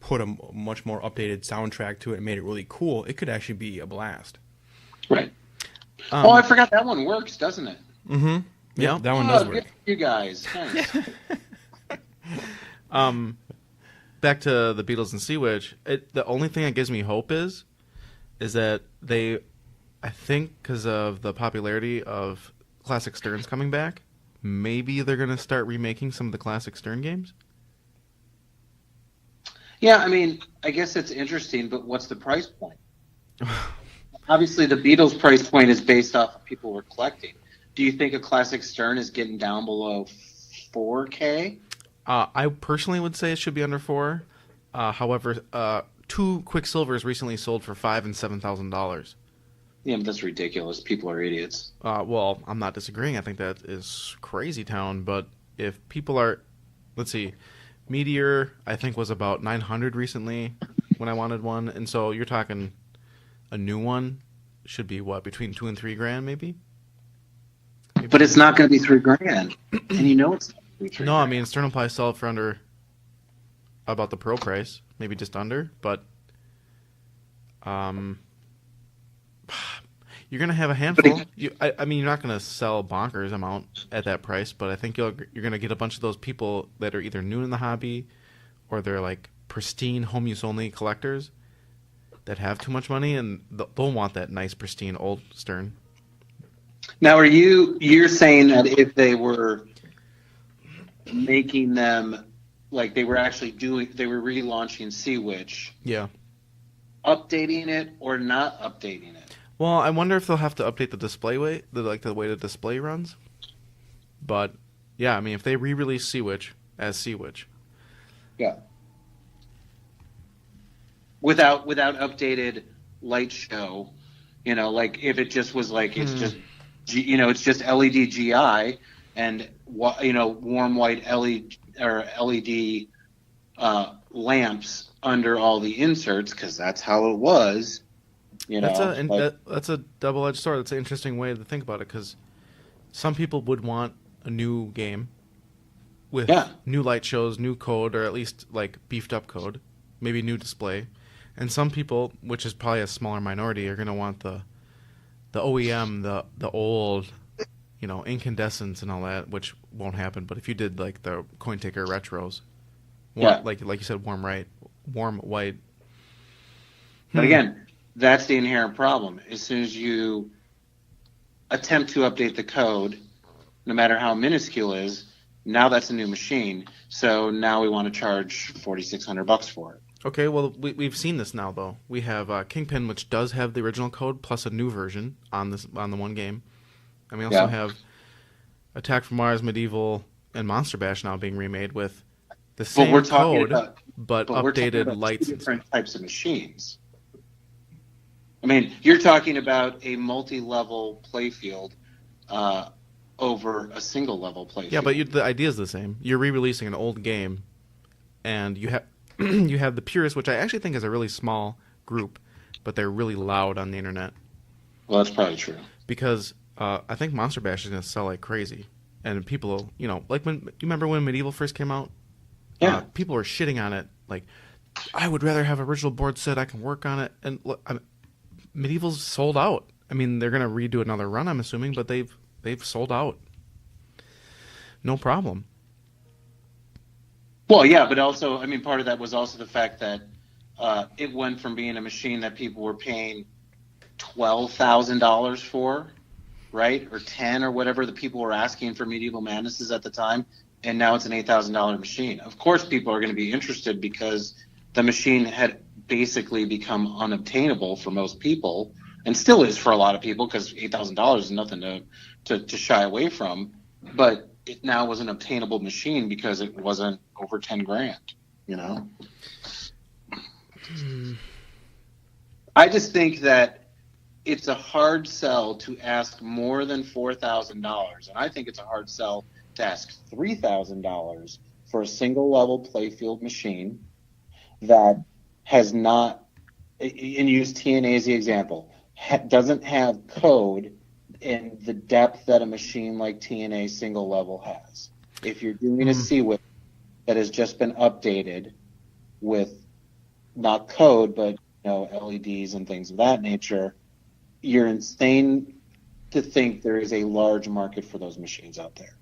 put a much more updated soundtrack to it and made it really cool, it could actually be a blast. Right. Oh, I forgot that one works, doesn't it? Mm-hmm. Yeah, that one does work. Good for you guys. Thanks. Back to the Beatles and Sea Witch. The only thing that gives me hope is that I think because of the popularity of Classic Sterns coming back, maybe they're going to start remaking some of the Classic Stern games. Yeah, I mean, I guess it's interesting, but what's the price point? Obviously, the Beatles price point is based off of people were collecting. Do you think a Classic Stern is getting down below 4K? I personally would say it should be under 4. However, 2 Quicksilvers recently sold for $5,000 and $7,000. Yeah, but that's ridiculous. People are idiots. Well, I'm not disagreeing. I think that is crazy town. But if people are, let's see, Meteor I think was about 900 recently when I wanted one, and so you're talking a new one should be what, between $2,000 and $3,000 maybe. But it's not going to be $3,000, and you know it's not going to be $3,000. No, I mean Stern will probably sell it for under about the pro price, maybe just under. But you're going to have a handful. I mean, you're not going to sell bonkers amount at that price, but I think you're going to get a bunch of those people that are either new in the hobby or they're like pristine home use only collectors that have too much money, and they'll want that nice pristine old Stern. Now, you're saying that if they were making them, like they were relaunching Sea Witch, yeah, updating it or not updating it? Well, I wonder if they'll have to update the display way, the way the display runs. But yeah, I mean, if they re-release Sea Witch as Sea Witch, yeah, without updated light show, like if it just was like it's just, it's just LED GI and warm white LED or LED lamps under all the inserts, because that's how it was. That's a double-edged sword. That's an interesting way to think about it, because some people would want a new game with new light shows, new code, or at least like beefed up code, maybe new display. And some people, which is probably a smaller minority, are going to want the OEM, the old, incandescents and all that, which won't happen. But if you did like the Coin Taker retros, like you said, warm white. But again, that's the inherent problem. As soon as you attempt to update the code, no matter how minuscule it is, now that's a new machine. So now we want to charge $4,600 for it. Okay, well, we've seen this now, though. We have Kingpin, which does have the original code plus a new version on the one game. And we also have Attack from Mars, Medieval, and Monster Bash now being remade with the same code, but updated lights. Two different types of machines. I mean, you're talking about a multi-level playfield over a single-level playfield. Yeah, but the idea is the same. You're re-releasing an old game, and you have you have the purists, which I actually think is a really small group, but they're really loud on the internet. Well, that's probably true. Because I think Monster Bash is going to sell like crazy, and people, like you remember when Medieval first came out? Yeah. People were shitting on it, like, I would rather have an original board set. I can work on it, and look, Medieval's sold out. I mean, they're going to redo another run, I'm assuming, but they've sold out. No problem. Well, yeah, but also, I mean, part of that was also the fact that it went from being a machine that people were paying $12,000 for, right, or $10,000 or whatever the people were asking for Medieval Madnesses at the time, and now it's an $8,000 machine. Of course, people are going to be interested because the machine had basically become unobtainable for most people, and still is for a lot of people, because $8,000 is nothing to shy away from. But it now was an obtainable machine because it wasn't over $10,000. I just think that it's a hard sell to ask more than $4,000, and I think it's a hard sell to ask $3,000 for a single level playfield machine that has not, and use TNA as the example, doesn't have code in the depth that a machine like TNA single level has. If you're doing a Sea Witch that has just been updated with not code, but LEDs and things of that nature, you're insane to think there is a large market for those machines out there.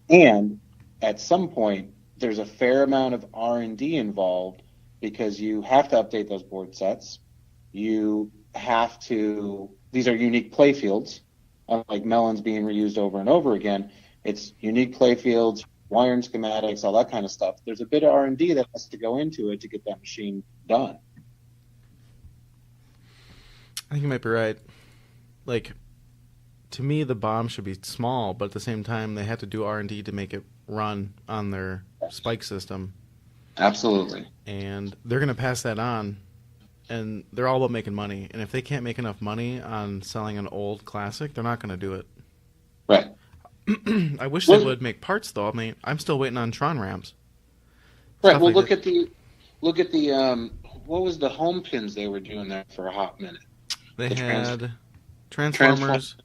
And at some point, there's a fair amount of R&D involved because you have to update those board sets. You have to, these are unique play fields, unlike melons being reused over and over again. It's unique play fields, wiring schematics, all that kind of stuff. There's a bit of R&D that has to go into it to get that machine done. I think you might be right. Like, to me, the bomb should be small, but at the same time, they have to do R&D to make it run on their spike system. Absolutely. And they're going to pass that on, and they're all about making money. And if they can't make enough money on selling an old classic, they're not going to do it. Right. I wish they would make parts, though. I mean, I'm still waiting on Tron Rams. Right. Well, look at the what was the home pins they were doing there for a hot minute? They had Transformers,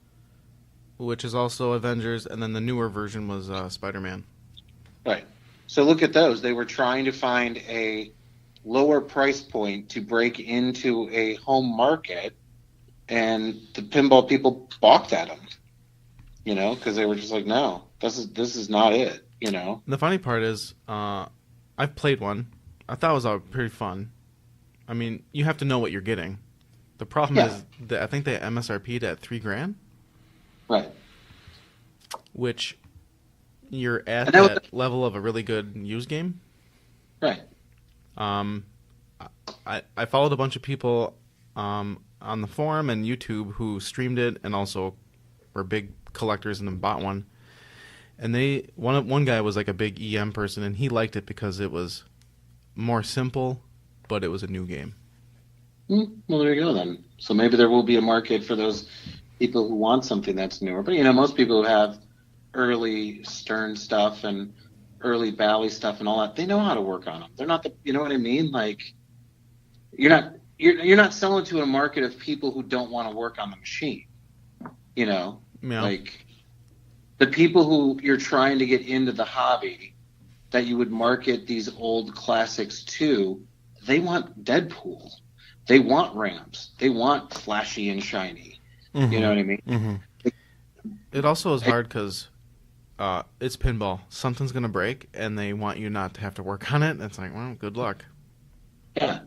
which is also Avengers, and then the newer version was Spider-Man. Right. So look at those. They were trying to find a lower price point to break into a home market, and the pinball people balked at them. Because they were just like, no, this is not it. The funny part is, I've played one. I thought it was pretty fun. I mean, you have to know what you're getting. The problem is that I think they MSRP'd at $3,000. Right. Which you're at that level of a really good used game. Right. I followed a bunch of people on the forum and YouTube who streamed it and also were big collectors and then bought one. And one guy was like a big EM person, and he liked it because it was more simple, but it was a new game. Well, there you go then. So maybe there will be a market for those people who want something that's newer. But most people who have early Stern stuff and early Bally stuff and all that, they know how to work on them. They're not you know what I mean? Like, you're not selling to a market of people who don't want to work on the machine. Yeah. Like the people who you're trying to get into the hobby that you would market these old classics to, they want Deadpool. They want ramps. They want flashy and shiny. Mm-hmm. You know what I mean? Mm-hmm. It also is hard because it's pinball. Something's going to break, and they want you not to have to work on it. It's like, well, good luck. Yeah.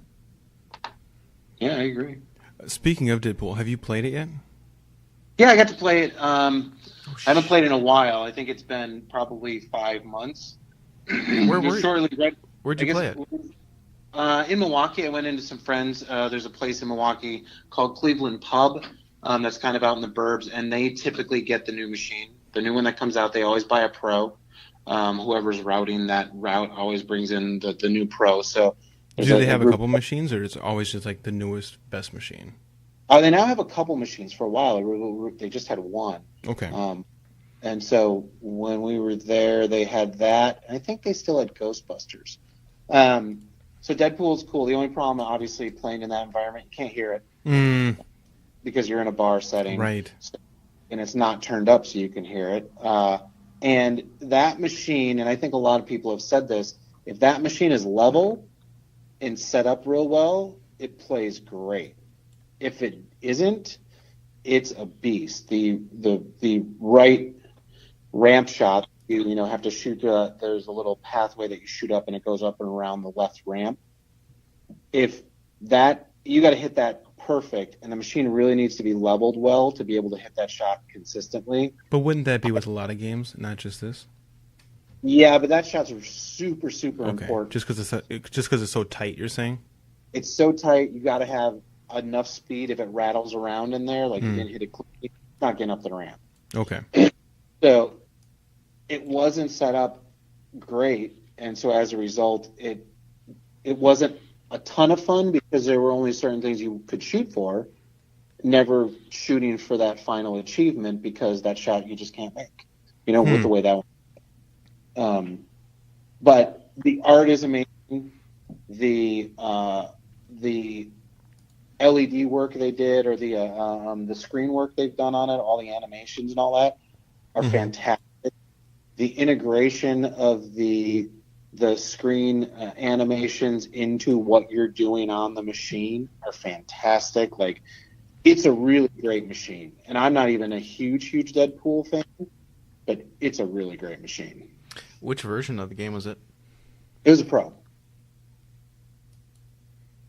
Yeah, I agree. Speaking of Deadpool, have you played it yet? Yeah, I got to play it. I haven't played in a while. I think it's been probably 5 months. Where'd you play it? In Milwaukee. I went into some friends. There's a place in Milwaukee called Cleveland Pub that's kind of out in the burbs, and they typically get the new machine. The new one that comes out, they always buy a pro. Whoever's routing that route always brings in the new pro. So do they have a couple machines, or it's always just like the newest, best machine? They now have a couple machines. For a while, they just had one. Okay. And so when we were there, they had that. I think they still had Ghostbusters. So Deadpool's cool. The only problem, obviously, playing in that environment, you can't hear it because you're in a bar setting, right? And it's not turned up so you can hear it. And that machine, and I think a lot of people have said this, if that machine is level and set up real well, it plays great. If it isn't, it's a beast. The right ramp shot, you have to shoot. There's a little pathway that you shoot up, and it goes up and around the left ramp. If that, you got to hit that perfect, and the machine really needs to be leveled well to be able to hit that shot consistently. But wouldn't that be with a lot of games, not just this? Yeah, but that shot's super, super important. Just because it's so tight, you're saying? It's so tight, you got to have enough speed. If it rattles around in there, like you didn't hit it clean, it's not getting up the ramp. Okay. So it wasn't set up great, and so as a result, it wasn't a ton of fun because there were only certain things you could shoot for, never shooting for that final achievement because that shot you just can't make, with the way that went. But the art is amazing. The LED work they did, or the screen work they've done on it, all the animations and all that are fantastic. The integration of the the screen animations into what you're doing on the machine are fantastic. Like, it's a really great machine. And I'm not even a huge Deadpool fan, but it's a really great machine. Which version of the game was it? It was a Pro.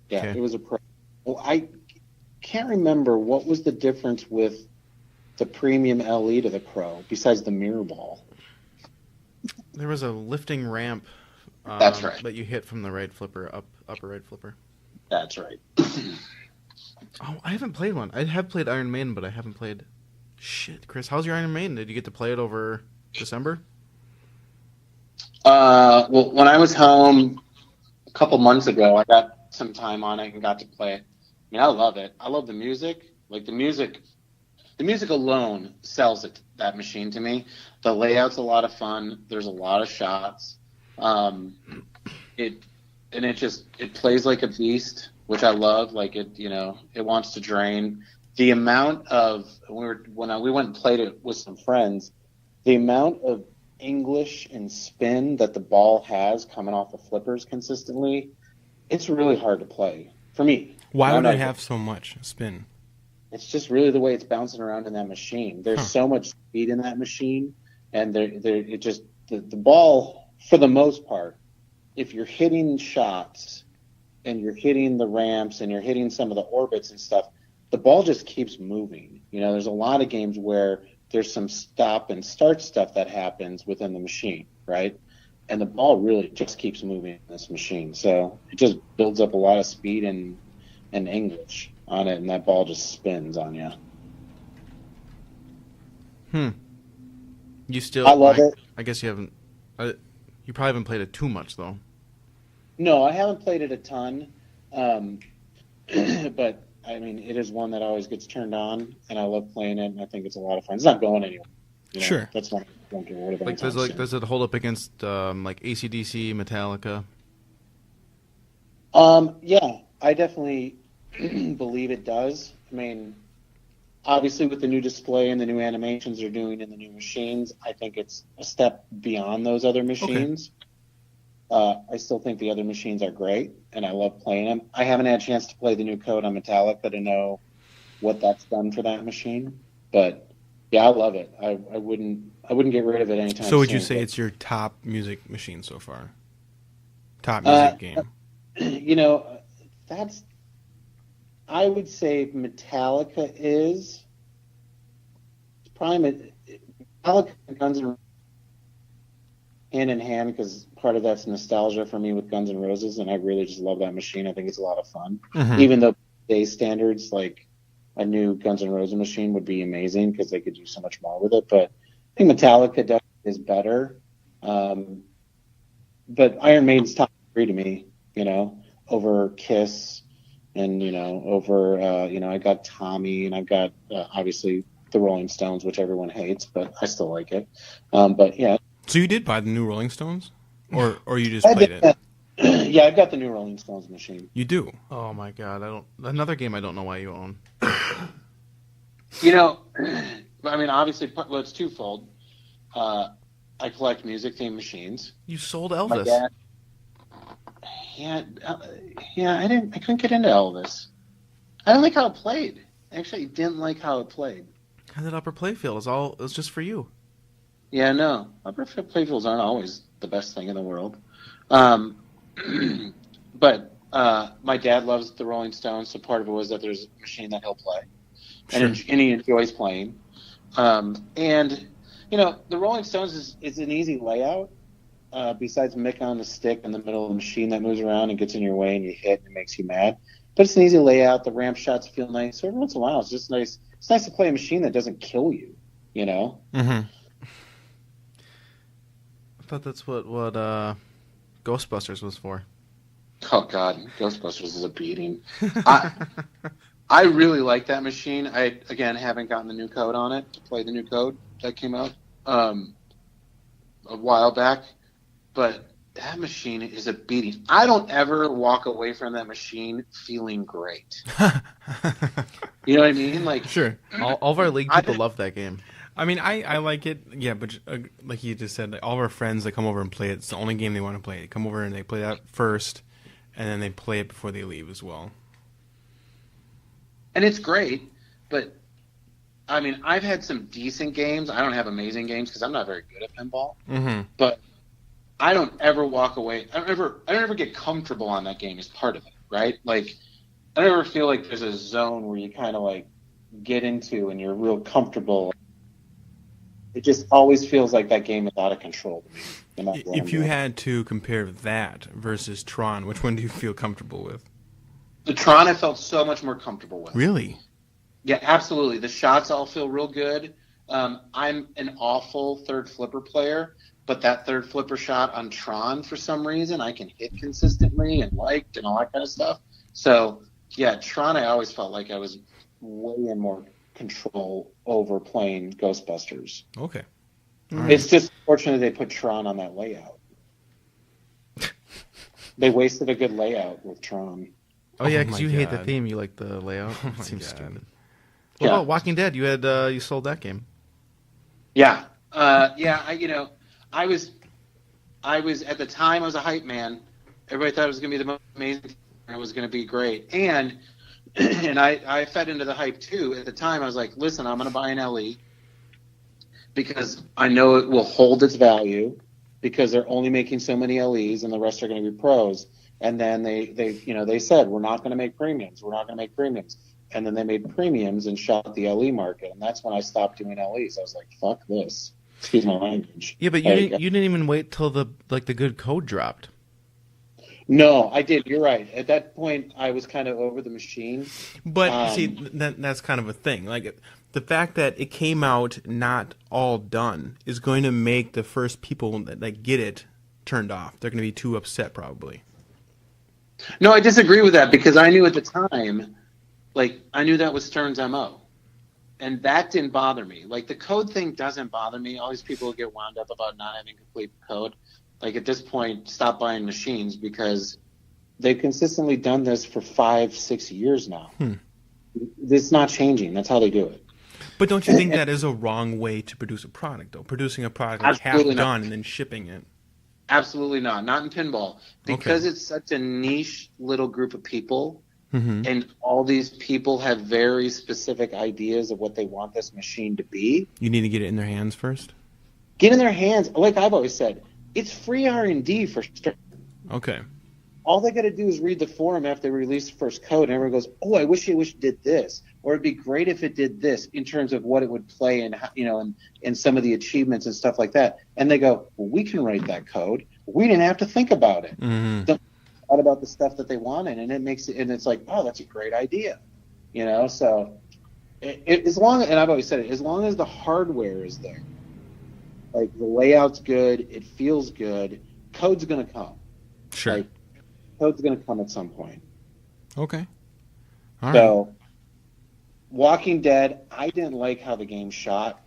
Yeah, Okay. It was a Pro. Well, I can't remember what was the difference with the Premium LE to the Pro, besides the mirror ball. There was a lifting ramp. That's right. That you hit from the right flipper, upper right flipper. That's right. Oh, I haven't played one. I have played Iron Maiden, but I haven't played... Shit, Chris, how's your Iron Maiden? Did you get to play it over December? Well, when I was home a couple months ago, I got some time on it and got to play it. I mean, I love it. I love the music. Like, the music alone sells that machine to me. The layout's a lot of fun. There's a lot of shots. It plays like a beast, which I love. Like, it wants to drain. The amount of when we went and played it with some friends, the amount of English and spin that the ball has coming off the flippers consistently, it's really hard to play for me. Why would it have so much spin? It's just really the way it's bouncing around in that machine. There's so much speed in that machine, and the ball, for the most part, if you're hitting shots and you're hitting the ramps and you're hitting some of the orbits and stuff, the ball just keeps moving. There's a lot of games where there's some stop and start stuff that happens within the machine, right? And the ball really just keeps moving in this machine. So it just builds up a lot of speed and English on it, and that ball just spins on you. You still... I love it. I guess you haven't... you probably haven't played it too much, though. No, I haven't played it a ton. But, I mean, it is one that always gets turned on, and I love playing it, and I think it's a lot of fun. It's not going anywhere. Sure. That's not going to get rid of it. Does it hold up against, like, AC/DC, Metallica? Yeah, I definitely believe it does. I mean, obviously with the new display and the new animations they're doing in the new machines, I think it's a step beyond those other machines. Okay. I still think the other machines are great, and I love playing them. I haven't had a chance to play the new code on Metallica to know what that's done for that machine, but yeah, I love it. I wouldn't get rid of it anytime soon. So would you say it's your top music machine so far? Top music game? I would say Metallica is probably Metallica and Guns N' Roses hand in hand, because part of that's nostalgia for me with Guns N' Roses, and I really just love that machine. I think it's a lot of fun. Mm-hmm. Even though today's standards, like a new Guns N' Roses machine would be amazing because they could do so much more with it. But I think Metallica is better. But Iron Maiden's top 3 to me, over Kiss. And, over, I got Tommy, and I've got, obviously, the Rolling Stones, which everyone hates, but I still like it. But, yeah. So you did buy the new Rolling Stones? Or you just played it? Yeah, I've got the new Rolling Stones machine. You do? Oh, my God. Another game I don't know why you own. I mean, obviously, well, it's twofold. I collect music-themed machines. You sold Elvis. My dad... Yeah, I couldn't get into Elvis. I didn't like how it played. Actually, I didn't like how it played. And that upper playfield it was just for you. Yeah, no. Upper playfields aren't always the best thing in the world. But my dad loves the Rolling Stones, so part of it was that there's a machine that he'll play. Sure. And he enjoys playing. And, the Rolling Stones is an easy layout. Besides Mick on the stick in the middle of the machine that moves around and gets in your way and you hit and it makes you mad. But it's an easy layout. The ramp shots feel nice. So every once in a while, it's just nice. It's nice to play a machine that doesn't kill you, Mm-hmm. I thought that's what Ghostbusters was for. Oh, God. Ghostbusters is a beating. I really like that machine. I, again, haven't gotten the new code on it to play the new code that came out a while back. But that machine is a beating. I don't ever walk away from that machine feeling great. You know what I mean? Like, sure. All of our league people love that game. I mean, I like it, yeah, but like you just said, like, all of our friends that come over and play it, it's the only game they want to play. They come over and they play that first, and then they play it before they leave as well. And it's great, but I mean, I've had some decent games. I don't have amazing games because I'm not very good at pinball. Mm-hmm. But I don't ever walk away. I don't ever get comfortable on that game as part of it, right? Like, I don't ever feel like there's a zone where you kind of like get into and you're real comfortable. It just always feels like that game is out of control to me. No matter what If you had to compare that versus Tron, which one do you feel comfortable with? The Tron I felt so much more comfortable with. Really? Yeah, absolutely. The shots all feel real good. I'm an awful third flipper player, but that third flipper shot on Tron, for some reason, I can hit consistently and liked and all that kind of stuff. So, yeah, Tron, I always felt like I was way in more control over playing Ghostbusters. Okay. Right. It's just fortunate they put Tron on that layout. They wasted a good layout with Tron. Oh yeah, because you my hate the God. theme. You like the layout. Oh It my seems God. stupid. What about Walking Dead? You had you sold that game. Yeah, I was at the time I was a hype man. Everybody thought it was going to be the most amazing thing. It was going to be great, and I fed into the hype too. At the time, I was like, listen, I'm going to buy an LE because I know it will hold its value because they're only making so many LEs and the rest are going to be pros. And then they said, we're not going to make premiums. We're not going to make premiums. And then they made premiums and shot the LE market. And that's when I stopped doing LEs. I was like, fuck this. Excuse my language. Yeah, but you didn't even wait till the good code dropped. No, I did. You're right. At that point, I was kind of over the machine. But see, that's kind of a thing. Like, the fact that it came out not all done is going to make the first people that get it turned off. They're going to be too upset, probably. No, I disagree with that because I knew at the time, like, I knew that was Stern's MO. And that didn't bother me. Like, the code thing doesn't bother me. All these people get wound up about not having complete code. Like, at this point, stop buying machines because they've consistently done this for 5-6 years now. It's not changing. That's how they do it. But don't you think that is a wrong way to produce a product, though? Producing a product like half done and then shipping it. Absolutely not. Not in pinball. Because it's such a niche little group of people, and all these people have very specific ideas of what they want this machine to be. You need to get it in their hands first? Get in their hands. Like I've always said, it's free R&D for sure. Okay. All they got to do is read the forum after they release the first code, and everyone goes, "Oh, I wish it did this," or "It'd be great if it did this," in terms of what it would play and and some of the achievements and stuff like that. And they go, "Well, we can write that code. We didn't have to think about it. Thought about the stuff that they wanted, and it makes it. And it's like, oh, that's a great idea, So, as long and I've always said it, as long as the hardware is there, like the layout's good, it feels good, code's gonna come. Sure. Like, code's going to come at some point. Okay. All So, right. Walking Dead, I didn't like how the game shot,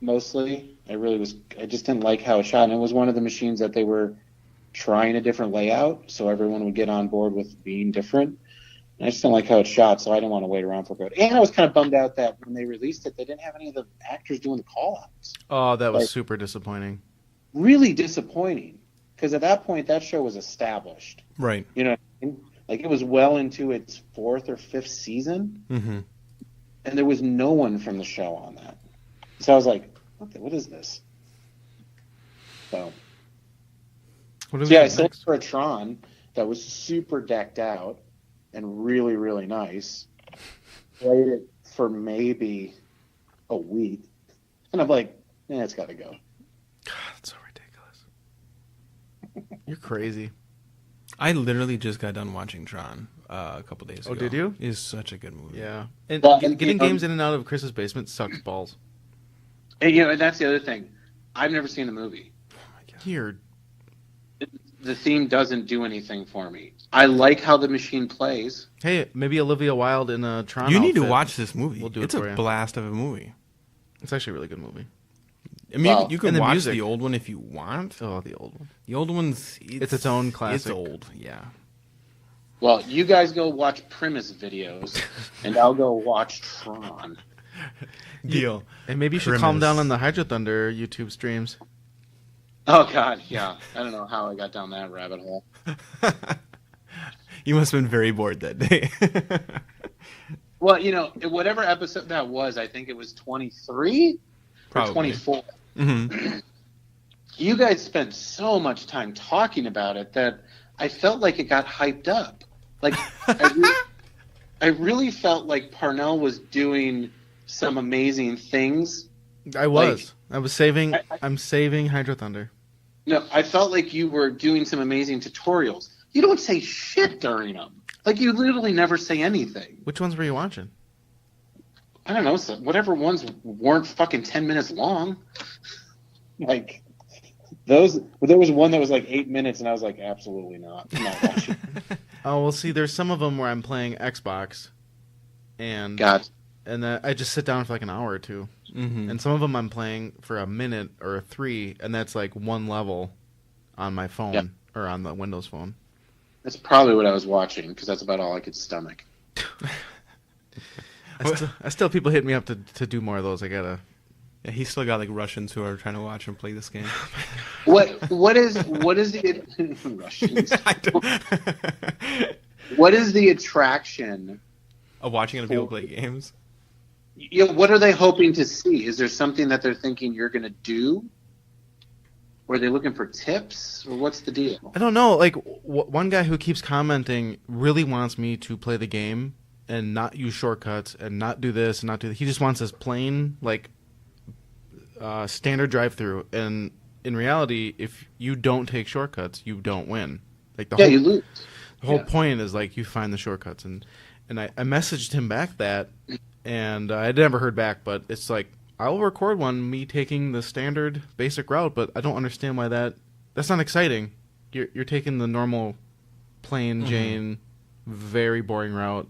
mostly. I just didn't like how it shot. And it was one of the machines that they were trying a different layout, so everyone would get on board with being different. And I just didn't like how it shot, so I didn't want to wait around for code. And I was kind of bummed out that when they released it, they didn't have any of the actors doing the call-outs. Oh, that was super disappointing. Really disappointing. Because at that point, that show was established. Right. You know what I mean? Like, it was well into its 4th or 5th season. And there was no one from the show on that. So I was like, what is this? So, I sold for a Tron that was super decked out and really, really nice. Played it for maybe a week. And I'm like, it's got to go. God, that's so ridiculous. You're crazy. I literally just got done watching Tron a couple days ago. Oh, did you? It's such a good movie. Yeah. And Well, getting games in and out of Chris's basement sucks balls. And, and that's the other thing. I've never seen the movie. Oh my God. Here. The theme doesn't do anything for me. I like how the machine plays. Hey, maybe Olivia Wilde in a Tron You need to outfit. watch this movie. We'll do it It's for a you. blast of a movie. It's actually a really good movie. I mean, Well, you can and the watch music. the old one if you want. Oh, the old one. The old one's... It's its own classic. It's old, yeah. Well, you guys go watch Primus videos, and I'll go watch Tron. Deal. And maybe you should Primus. calm down on the Hydro Thunder YouTube streams. Oh God, yeah. I don't know how I got down that rabbit hole. You must have been very bored that day. Well, whatever episode that was, I think it was 23 or 24. Mm-hmm. You guys spent so much time talking about it that I felt like it got hyped up. Like, I really felt like Parnell was doing some amazing things. I was. I'm saving Hydro Thunder. No, I felt like you were doing some amazing tutorials. You don't say shit during them. Like, you literally never say anything. Which ones were you watching? I don't know. Whatever ones weren't fucking 10 minutes long. Like, there was one that was like 8 minutes, and I was like, absolutely not. I'm not watching. Oh, well, see, there's some of them where I'm playing Xbox, and I just sit down for like an hour or two. Mm-hmm. And some of them I'm playing for a minute or 3, and that's like one level on my phone or on the Windows phone. That's probably what I was watching, because that's about all I could stomach. I still people hit me up to do more of those. I gotta. Yeah, he's still got like Russians who are trying to watch him play this game. What is the Russians? What is the attraction of watching other people play games? Yeah, what are they hoping to see? Is there something that they're thinking you're going to do? Or are they looking for tips? Or what's the deal? I don't know. Like, one guy who keeps commenting really wants me to play the game and not use shortcuts and not do this and not do that. He just wants this plain, like, standard drive-through. And in reality, if you don't take shortcuts, you don't win. Like you lose. The whole point is, like, you find the shortcuts. And I messaged him back that, and I never heard back, but it's like, I'll record one, me taking the standard basic route, but I don't understand why that's not exciting. You're taking the normal, plain Jane, very boring route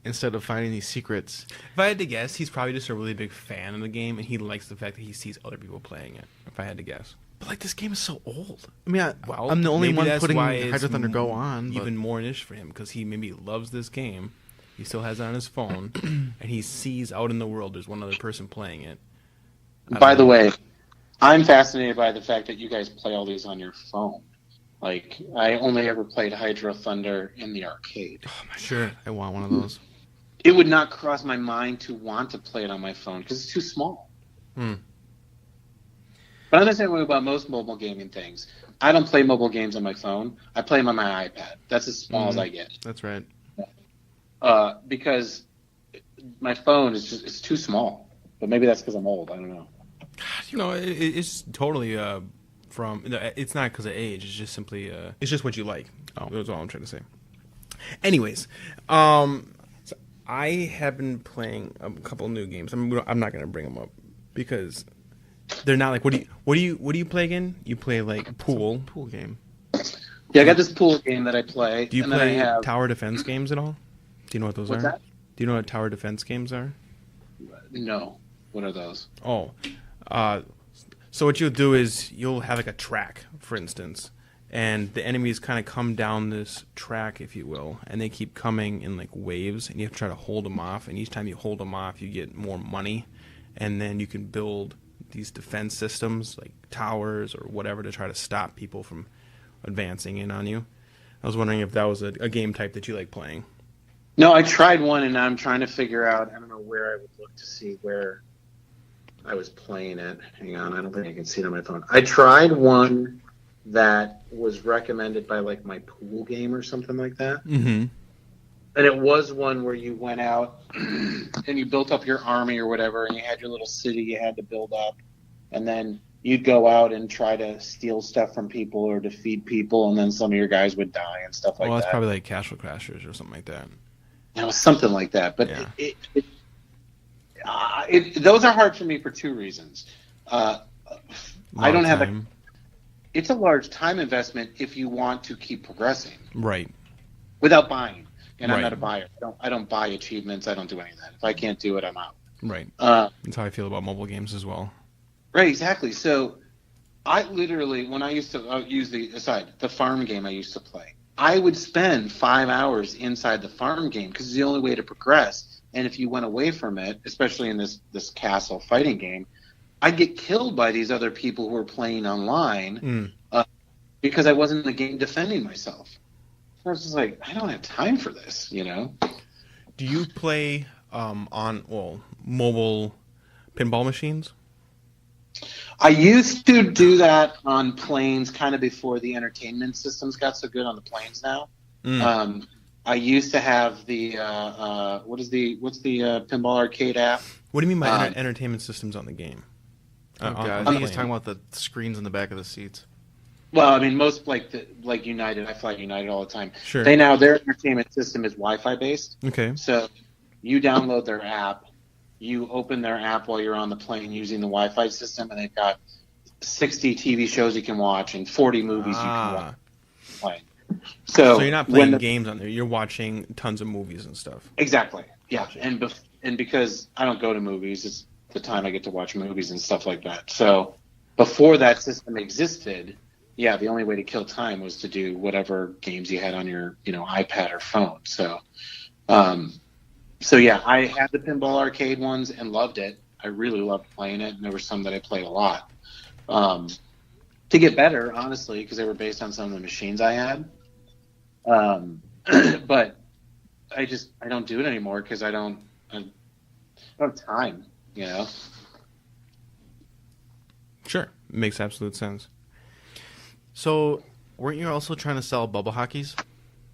instead of finding these secrets. If I had to guess, he's probably just a really big fan of the game, and he likes the fact that he sees other people playing it, if I had to guess. But, like, this game is so old. I mean, I'm the only one putting Hydro Thunder Go on. Even more niche for him, because he maybe loves this game. He still has it on his phone, and he sees out in the world there's one other person playing it. By the way, I'm fascinated by the fact that you guys play all these on your phone. Like, I only ever played Hydro Thunder in the arcade. Oh, my God. I want one of those. It would not cross my mind to want to play it on my phone, because it's too small. Hmm. But I'm the same way about most mobile gaming things. I don't play mobile games on my phone. I play them on my iPad. That's as small as I get. That's right. Because my phone is it's too small. But maybe that's because I'm old. I don't know. God, it's totally it's not because of age. It's just simply it's just what you like. That's all I'm trying to say. Anyways, so I have been playing a couple new games. I'm not going to bring them up because they're not like what do you play again? You play like pool game. Yeah, I got this pool game that I play. Do you play tower defense games at all? Do you know what those What's are? That? Do you know what tower defense games are? No. What are those? Oh, so what you'll do is you'll have like a track, for instance, and the enemies kind of come down this track, if you will, and they keep coming in like waves, and you have to try to hold them off. And each time you hold them off, you get more money, and then you can build these defense systems like towers or whatever to try to stop people from advancing in on you. I was wondering if that was a game type that you like playing. No, I tried one, and I'm trying to figure out. I don't know where I would look to see where I was playing it. Hang on, I don't think I can see it on my phone. I tried one that was recommended by like my pool game or something like that. Mm-hmm. And it was one where you went out and you built up your army or whatever, and you had your little city you had to build up, and then you'd go out and try to steal stuff from people or defeat people, and then some of your guys would die and stuff like that. Well, that's probably like Castle Crashers or something like that. It was something like that, but yeah. Those are hard for me for two reasons. I don't have it's a large time investment if you want to keep progressing, right? Without buying, and right. I'm not a buyer. I don't buy achievements. I don't do any of that. If I can't do it, I'm out. Right. That's how I feel about mobile games as well. Right, exactly. So I literally, when I used to use the farm game I used to play, I would spend 5 hours inside the farm game because it's the only way to progress. and if you went away from it, especially in this castle fighting game, I'd get killed by these other people who were playing online because I wasn't in the game defending myself. I was just like, I don't have time for this, you know? Do you play on mobile pinball machines? I used to do that on planes kind of before the entertainment systems got so good on the planes now. I used to have the what's the pinball arcade app? What do you mean by entertainment systems on the game? I think he's talking about the screens in the back of the seats. Well, I mean, most like United, I fly United all the time. Sure. Their entertainment system is Wi-Fi based. Okay. So you download their app, you open their app while you're on the plane using the Wi-Fi system, and they've got 60 TV shows you can watch and 40 movies you can watch. So you're not playing games on there. You're watching tons of movies and stuff. Exactly. Yeah. And because I don't go to movies, it's the time I get to watch movies and stuff like that. So before that system existed, yeah, the only way to kill time was to do whatever games you had on your, iPad or phone. So, yeah, I had the pinball arcade ones and loved it. I really loved playing it, and there were some that I played a lot. To get better, honestly, because they were based on some of the machines I had. But I don't do it anymore because I don't have time, Sure. Makes absolute sense. So, weren't you also trying to sell bubble hockeys?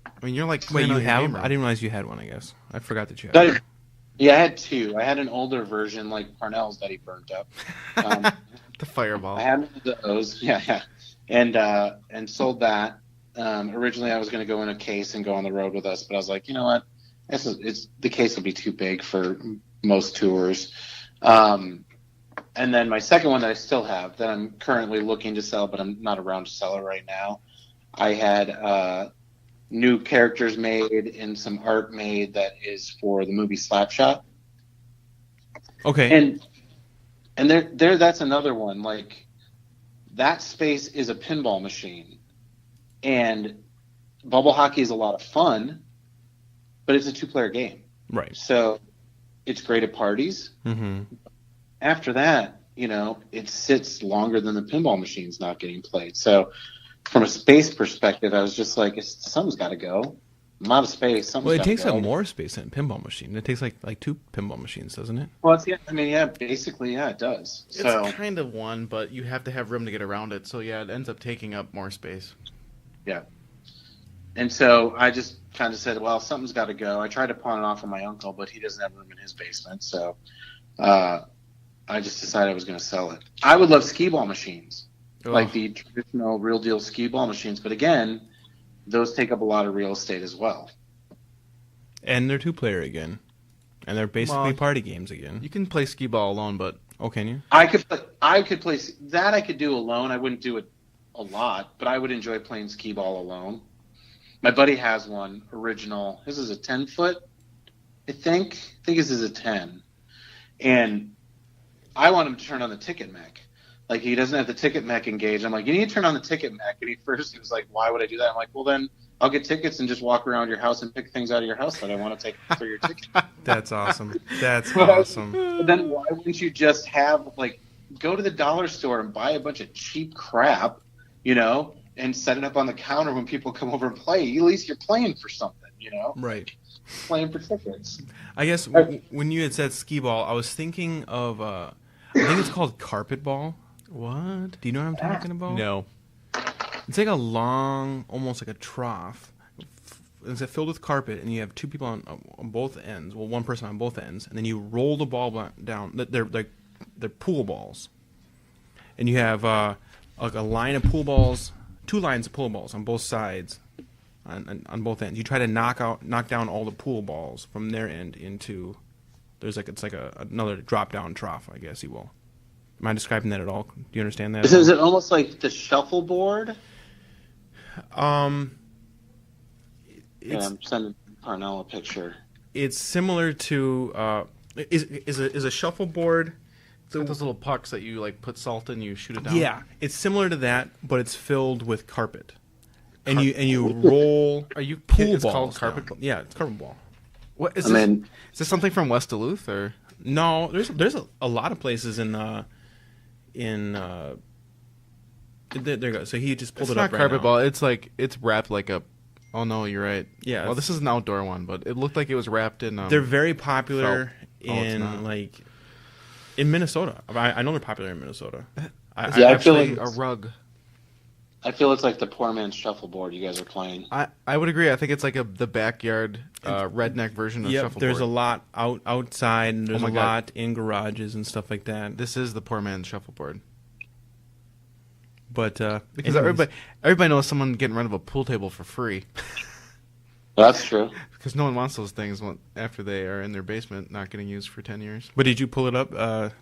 I mean, you're like... Wait, you have them? I didn't realize you had one, I guess. I forgot that you had one. Yeah, I had two. I had an older version like Parnell's that he burnt up. The fireball. I had one of those, yeah. And sold that. Originally, I was going to go in a case and go on the road with us, but I was like, you know what? The case will be too big for most tours. And then my second one that I still have that I'm currently looking to sell, but I'm not around to sell it right now. I had new characters made and some art made that is for the movie Slapshot. Okay. And there that's another one. Like, that space is a pinball machine. And bubble hockey is a lot of fun, but it's a 2-player game. Right. So it's great at parties. Mm-hmm. After that, it sits longer than the pinball machine's not getting played. So from a space perspective, I was just like, something's got to go. I'm out of space. It takes up more space than a pinball machine. It takes like 2 pinball machines, doesn't it? Well, basically, it does. It's kind of one, but you have to have room to get around it. So, yeah, it ends up taking up more space. Yeah. And so I just kind of said, well, something's got to go. I tried to pawn it off on my uncle, but he doesn't have room in his basement. So I just decided I was going to sell it. I would love skee-ball machines, like the traditional real-deal skee-ball machines. But again, those take up a lot of real estate as well. And they're 2-player again. And they're basically party games again. You can play skee-ball alone, but... Oh, can you? I could play that. I could do alone. I wouldn't do it a lot, but I would enjoy playing skee-ball alone. My buddy has one, original. His is a 10-foot, I think. I think his is a 10. And I want him to turn on the ticket mech. Like, he doesn't have the ticket mech engaged. I'm like, you need to turn on the ticket mech. And he was like, why would I do that? I'm like, well, then I'll get tickets and just walk around your house and pick things out of your house that I want to take for your ticket. That's awesome. That's awesome. But then why wouldn't you just go to the dollar store and buy a bunch of cheap crap, and set it up on the counter when people come over and play? At least you're playing for something, Right. Playing for tickets. I guess when you had said skee ball, I was thinking of, I think it's called carpet ball. What? Do you know what I'm talking about? No. It's like a long, almost like a trough. It's filled with carpet, and you have 2 people on both ends. Well, one person on both ends, and then you roll the ball down. They're pool balls, and you have like a line of pool balls, 2 lines of pool balls on both sides, on both ends. You try to knock down all the pool balls from their end into. It's like another drop down trough, I guess you will. Am I describing that at all? Do you understand that? Is it almost like the shuffleboard? I'm sending Parnell a picture. It's similar to is a shuffleboard. It's like those little pucks that you put salt in, you shoot it down. Yeah, it's similar to that, but it's filled with carpet, and you roll. Are you pool it's balls? Called carpet. Yeah, it's carpet ball. What is I this? mean, Is this something from West Duluth or? No, there's a lot of places in there you go. So he just pulled It's it not up right carpet now. ball. It's like it's wrapped like a. Oh no, you're right. Yeah, Well, this is an outdoor one, but it looked like it was wrapped in. They're very popular Oh, it's not. in like in Minnesota. I know they're popular in Minnesota. I feel actually like a rug. I feel it's like the poor man's shuffleboard you guys are playing. I would agree. I think it's like the backyard redneck version of Yep, shuffleboard. there's a lot outside, and there's Oh a my God. lot in garages and stuff like that. This is the poor man's shuffleboard. But Because anyways, everybody knows someone getting rid of a pool table for free. That's true. Because no one wants those things after they are in their basement, not getting used for 10 years. But did you pull it up,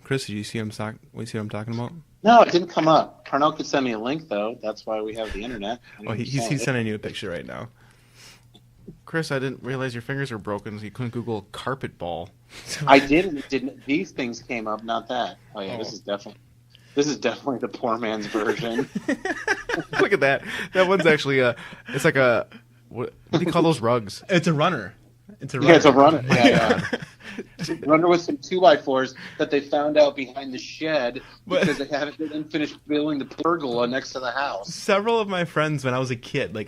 Chris? Did you see what I'm talking about? No, it didn't come up. Parnell could send me a link though. That's why we have the internet. Oh, he's sending you a picture right now. Chris, I didn't realize your fingers were broken, so you couldn't Google carpet ball. I didn't. These things came up, not that. Oh yeah, Oh. This is definitely the poor man's version. Look at that. That one's actually it's like a, what do you call those rugs? It's a runner. It's a runner. Yeah, it's a runner. Yeah. Runner with some 2x4s that they found out behind the shed because they didn't finish building the pergola next to the house. Several of my friends, when I was a kid, like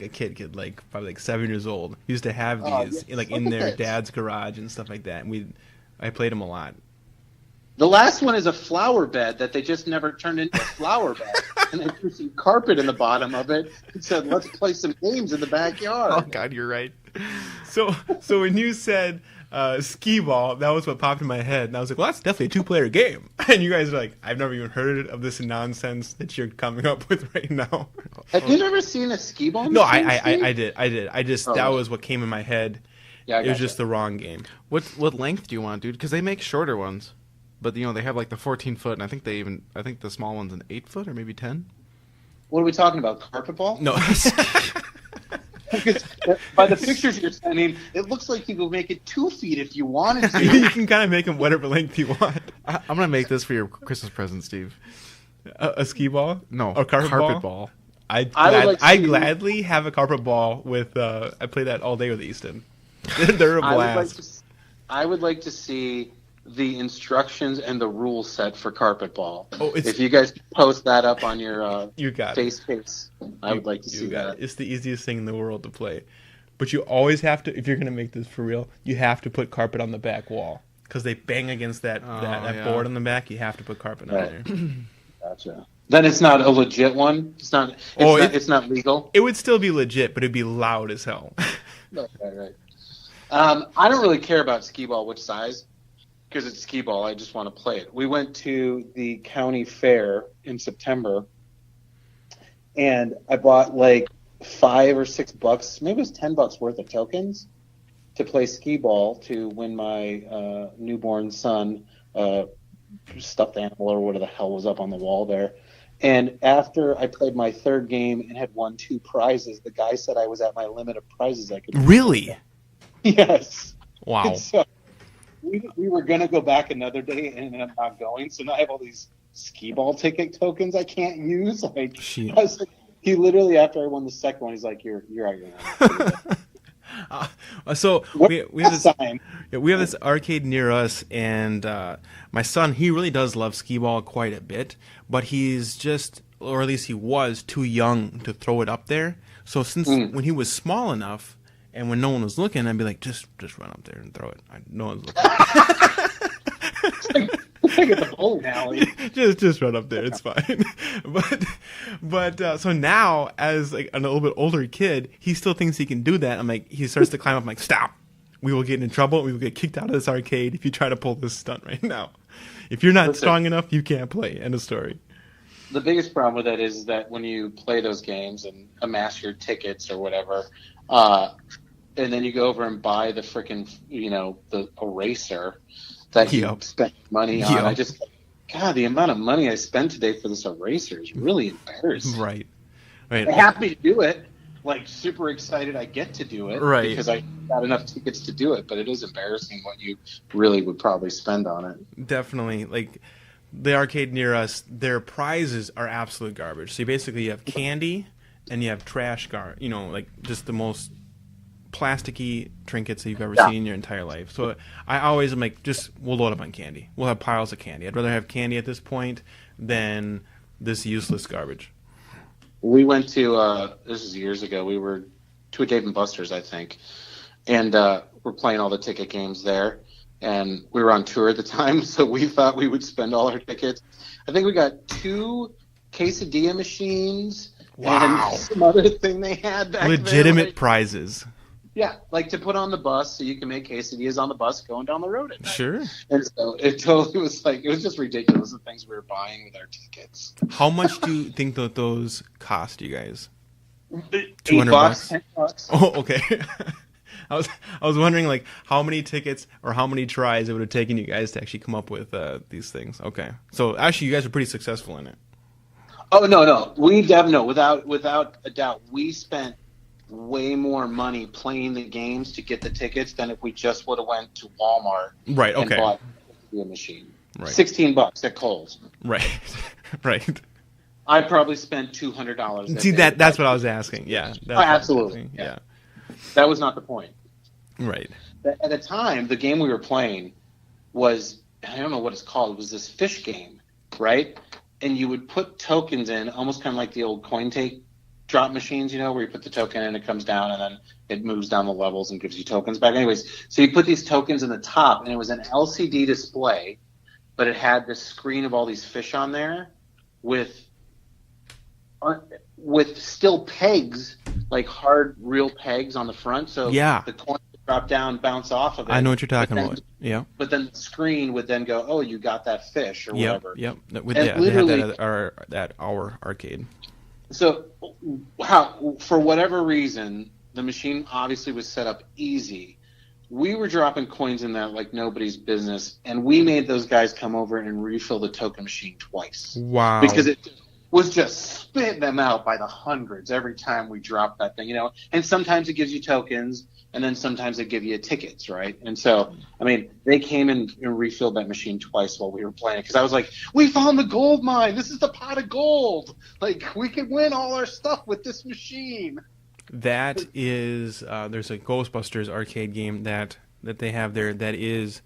probably like 7 years old, used to have these yeah, like look in at their this. dad's garage and stuff like that. And I played them a lot. The last one is a flower bed that they just never turned into a flower bed. And they threw some carpet in the bottom of it and said, let's play some games in the backyard. Oh, God, you're right. So when you said skee ball, that was what popped in my head, and I was like, well, that's definitely a 2-player game. And you guys are like, I've never even heard of this nonsense that you're coming up with right now. Have you never seen a skee ball? No, machine, I Steve? did. I just Oh. that was what came in my head. Yeah, I It was gotcha. just the wrong game. What length do you want, dude? Because they make shorter ones. But, they have like the 14-foot, and I think the small one's an 8-foot or maybe 10. What are we talking about? Carpet ball? No. Because by the pictures you're sending, it looks like you could make it 2 feet if you wanted to. You can kind of make them whatever length you want. I'm going to make this for your Christmas present, Steve. A skee ball? No, Or carpet ball? ball. I would like to I see- gladly have a carpet ball with. I play that all day with Easton. They're a blast. I would like to see the instructions and the rule set for carpet ball. Oh, if you guys post that up on your You got it. face case, I would like to You see got that. it. It's the easiest thing in the world to play. But you always have to, if you're going to make this for real, you have to put carpet on the back wall. Because they bang against that yeah. board on the back. You have to put carpet on Right. there. Gotcha. Then it's not a legit one. It's not. It's not legal. It would still be legit, but it'd be loud as hell. Right. I don't really care about skee ball which size, because it's skee ball. I just want to play it. We went to the county fair in September, and I bought like $5 or $6, maybe it was $10 worth of tokens to play skee ball to win my newborn son stuffed animal or whatever the hell was up on the wall there. And after I played my third game and had won 2 prizes, the guy said I was at my limit of prizes I could win. Really? Yes. Wow. And so we were going to go back another day and ended up not going. So now I have all these skee ball ticket tokens I can't use. Like, Shit. I was like, he literally, after I won the second one, he's like, you're out of your mind. So What we have this. time? Yeah, we have this arcade near us, and my son, he really does love skee ball quite a bit, but he's just, or at least he was, too young to throw it up there. So since when he was small enough, and when no one was looking, I'd be like, just run up there and throw it. No one's looking. Like at the bowling alley. just run up there. It's fine. But so now, as like a little bit older kid, he still thinks he can do that. I'm like, he starts to climb up. I'm like, stop. We will get in trouble. We will get kicked out of this arcade if you try to pull this stunt right now. If you're not strong enough, you can't play. End of story. The biggest problem with it is that when you play those games and amass your tickets or whatever, and then you go over and buy the freaking, the eraser that you Yep. spent money on. Yep. I just, God, the amount of money I spent today for this eraser is really embarrassing. Right. I'm happy to do it. Like, super excited I get to do it. Right. Because I got enough tickets to do it. But it is embarrassing what you really would probably spend on it. Definitely. Like, the arcade near us, their prizes are absolute garbage. So you basically have candy and you have trash like just the most plasticky trinkets that you've ever seen in your entire life. So I always am like, we'll load up on candy. We'll have piles of candy. I'd rather have candy at this point than this useless garbage. We went to this is years ago. We were to a Dave and Buster's, I think, and we're playing all the ticket games there. And we were on tour at the time, so we thought we would spend all our tickets. I think we got 2 quesadilla machines. Wow. And some other thing they had back Legitimate there, like, prizes. Yeah, like to put on the bus so you can make quesadillas on the bus going down the road at night. Sure. And so it totally was like, it was just ridiculous, the things we were buying with our tickets. How much do you think that those cost you guys? $8, $200? $10. Oh, okay. I was wondering like how many tickets or how many tries it would have taken you guys to actually come up with these things. Okay. So actually you guys are pretty successful in it. Oh, no. We definitely, without a doubt, we spent way more money playing the games to get the tickets than if we just would have went to Walmart and bought a machine. Right. $16 at Kohl's. Right. Right. I probably spent $200. See, that's what I was asking. Yeah. Absolutely. Yeah. That was not the point. Right. At the time, the game we were playing was, I don't know what it's called, it was this fish game, right? And you would put tokens in, almost kind of like the old coin take drop machines, where you put the token in, it comes down, and then it moves down the levels and gives you tokens back. Anyways, so you put these tokens in the top, and it was an LCD display, but it had this screen of all these fish on there with still pegs, like hard, real pegs on the front. So the coin would drop down, bounce off of it. I know what you're talking about. Yeah. But then the screen would then go, oh, you got that fish or whatever. Yep. They had that at our arcade. So for whatever reason, the machine obviously was set up easy. We were dropping coins in that like nobody's business, and we made those guys come over and refill the token machine twice. Wow. Because it was just spitting them out by the hundreds every time we dropped that thing, And sometimes it gives you tokens, and then sometimes it gives you tickets, right? And so, I mean, they came in and refilled that machine twice while we were playing it, because I was like, we found the gold mine! This is the pot of gold! Like, we could win all our stuff with this machine! That is, there's a Ghostbusters arcade game that they have there that is...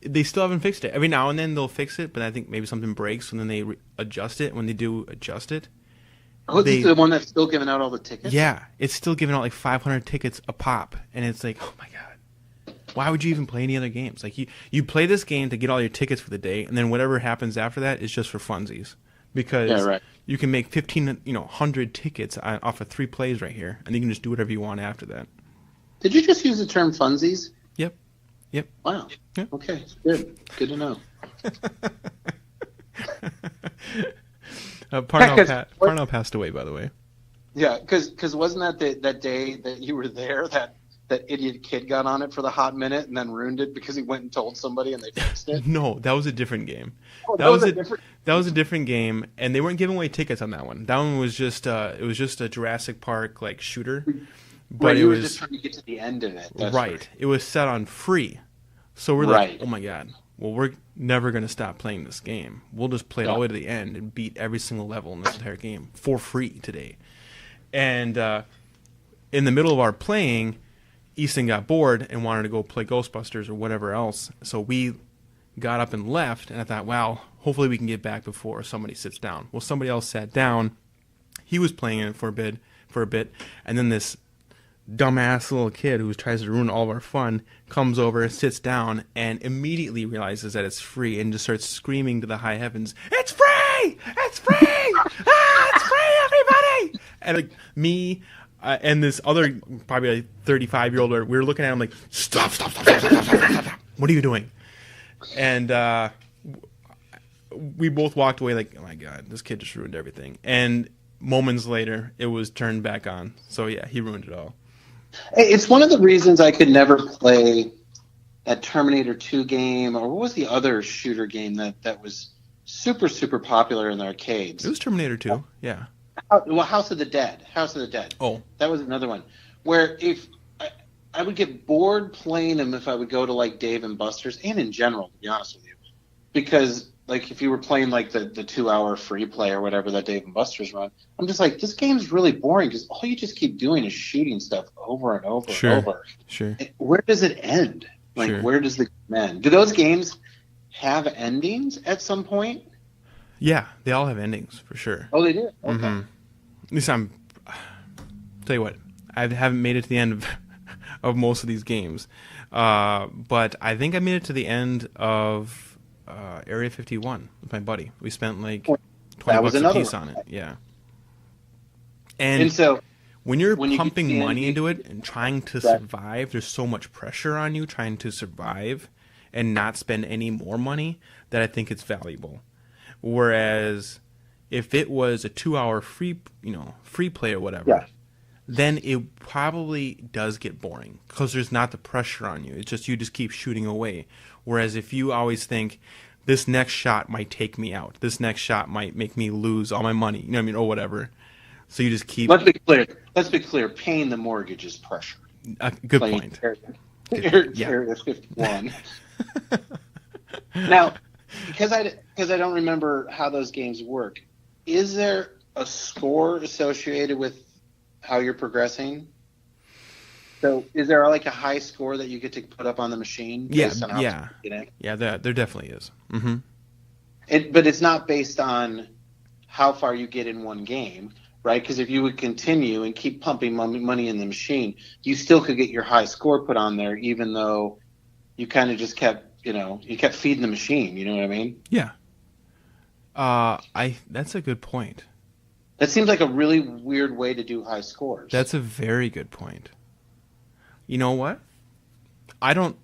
They still haven't fixed it. Every now and then they'll fix it, but I think maybe something breaks, and then they adjust it. When they do adjust it, oh, this is the one that's still giving out all the tickets? Yeah, it's still giving out like 500 tickets a pop, and it's like, oh my god, why would you even play any other games? Like you play this game to get all your tickets for the day, and then whatever happens after that is just for funsies, because you can make 1,500 tickets off of 3 plays right here, and you can just do whatever you want after that. Did you just use the term funsies? Yep. Wow. Yep. Okay. Good to know. Parnell passed away, by the way. Yeah, because wasn't that day that you were there that idiot kid got on it for the hot minute and then ruined it because he went and told somebody and they fixed it? No, that was a different game. Oh, that was a different game, and they weren't giving away tickets on that one. That one was just a Jurassic Park like shooter. But you were just trying to get to the end of it. Right. It was set on free. So we're like, oh my god, well, we're never going to stop playing this game. We'll just play it all the way to the end and beat every single level in this entire game for free today. And in the middle of our playing, Easton got bored and wanted to go play Ghostbusters or whatever else. So we got up and left, and I thought, wow, hopefully we can get back before somebody sits down. Well, somebody else sat down. He was playing it for a bit, and then this dumbass little kid who tries to ruin all of our fun comes over, sits down, and immediately realizes that it's free and just starts screaming to the high heavens, "It's free! It's free! It's free, everybody!" And like me and this other probably like 35-year-old, we were looking at him like, stop. What are you doing? And we both walked away like, oh my god, this kid just ruined everything. And moments later, it was turned back on. So yeah, he ruined it all. It's one of the reasons I could never play that Terminator 2 game, or what was the other shooter game that was super, super popular in the arcades? It was Terminator 2, yeah. Well, House of the Dead. Oh. That was another one. Where if I would get bored playing them if I would go to like Dave and Buster's, and in general, to be honest with you. Because like if you were playing like the 2-hour free play or whatever that Dave and Buster's run, I'm just like, this game's really boring because all you just keep doing is shooting stuff over and over and over. Sure. Where does it end? Like, where does the game end? Do those games have endings at some point? Yeah, they all have endings for sure. Oh, they do? Okay. Mm-hmm. At least tell you what, I haven't made it to the end of most of these games. But I think I made it to the end of Area 51 with my buddy. We spent like $20 a piece on it. Yeah. And so when you're pumping money into it and trying to survive, there's so much pressure on you trying to survive and not spend any more money that I think it's valuable. Whereas if it was a 2-hour free play or whatever, then it probably does get boring because there's not the pressure on you. It's just you just keep shooting away. Whereas if you always think this next shot might take me out, this next shot might make me lose all my money, you know what I mean, or whatever. So you just keep. Let's be clear. Paying the mortgage is pressure. Good point. Area 51. Now, because I don't remember how those games work, is there a score associated with how you're progressing? So is there like a high score that you get to put up on the machine? Based on how yeah. Yeah, there definitely is. Mm-hmm. But it's not based on how far you get in one game, right? Because if you would continue and keep pumping money in the machine, you still could get your high score put on there, even though you kind of just kept feeding the machine. You know what I mean? Yeah. That's a good point. That seems like a really weird way to do high scores. That's a very good point. You know what? I don't.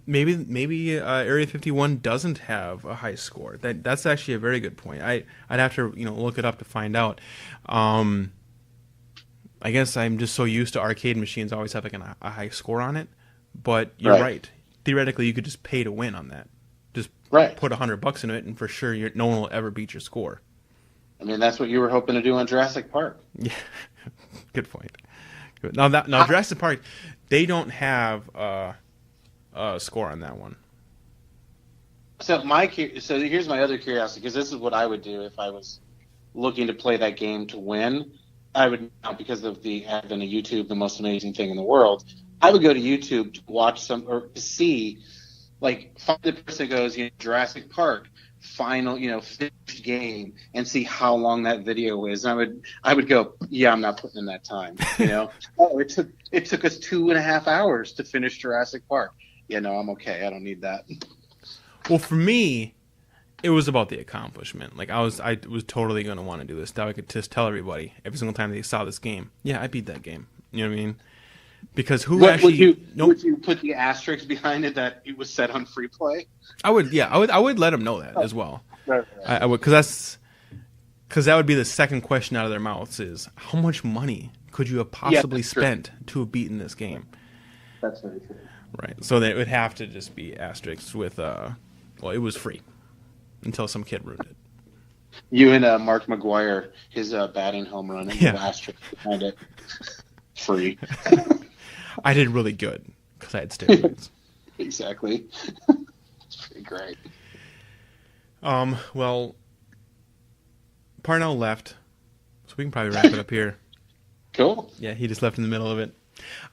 Maybe Area 51 doesn't have a high score. That's actually a very good point. I'd have to look it up to find out. I guess I'm just so used to arcade machines always having a high score on it. But you're right. Theoretically, you could just pay to win on that. Just put $100 into it, and for sure, no one will ever beat your score. I mean, that's what you were hoping to do on Jurassic Park. Yeah, good point. Good. Now Jurassic Park, they don't have a score on that one. So here's my other curiosity, because this is what I would do if I was looking to play that game to win. I would, because of the advent of YouTube, the most amazing thing in the world, I would go to YouTube to watch to see, like, find the person that goes, Jurassic Park final, finished game, and see how long that video is. And I would go, yeah, I'm not putting in that time. Oh, it took us 2.5 hours to finish Jurassic Park. I'm okay. I don't need that. Well, for me, it was about the accomplishment. Like I was totally going to want to do this. Now I could just tell everybody every single time they saw this game, yeah, I beat that game. You know what I mean? Because would you put the asterisks behind it that it was set on free play? I would let them know that as well. Right. I would, because that would be the second question out of their mouths is, how much money could you have possibly spent to have beaten this game? That's very true. Right. So it would have to just be asterisks with it was free until some kid ruined it. You and Mark McGuire, his batting home run, and the asterisk behind it, free. I did really good because I had steroids. Exactly. It's pretty great. Well, Parnell left, so we can probably wrap it up here. Cool. Yeah, he just left in the middle of it.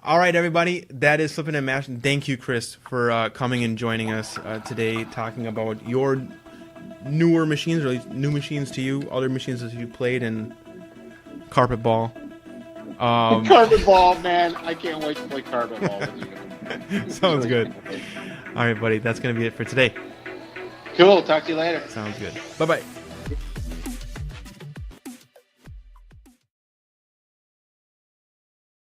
All right, everybody, that is Flippin' and Mashin'. Thank you, Chris, for coming and joining us today, talking about your newer machines, or new machines to you, other machines that you played, and Carpet Ball. Carpet Ball, man. I can't wait to play Carpet Ball with you. Sounds good. All right, buddy, that's going to be it for today. Cool. Talk to you later. Sounds good. Bye-bye.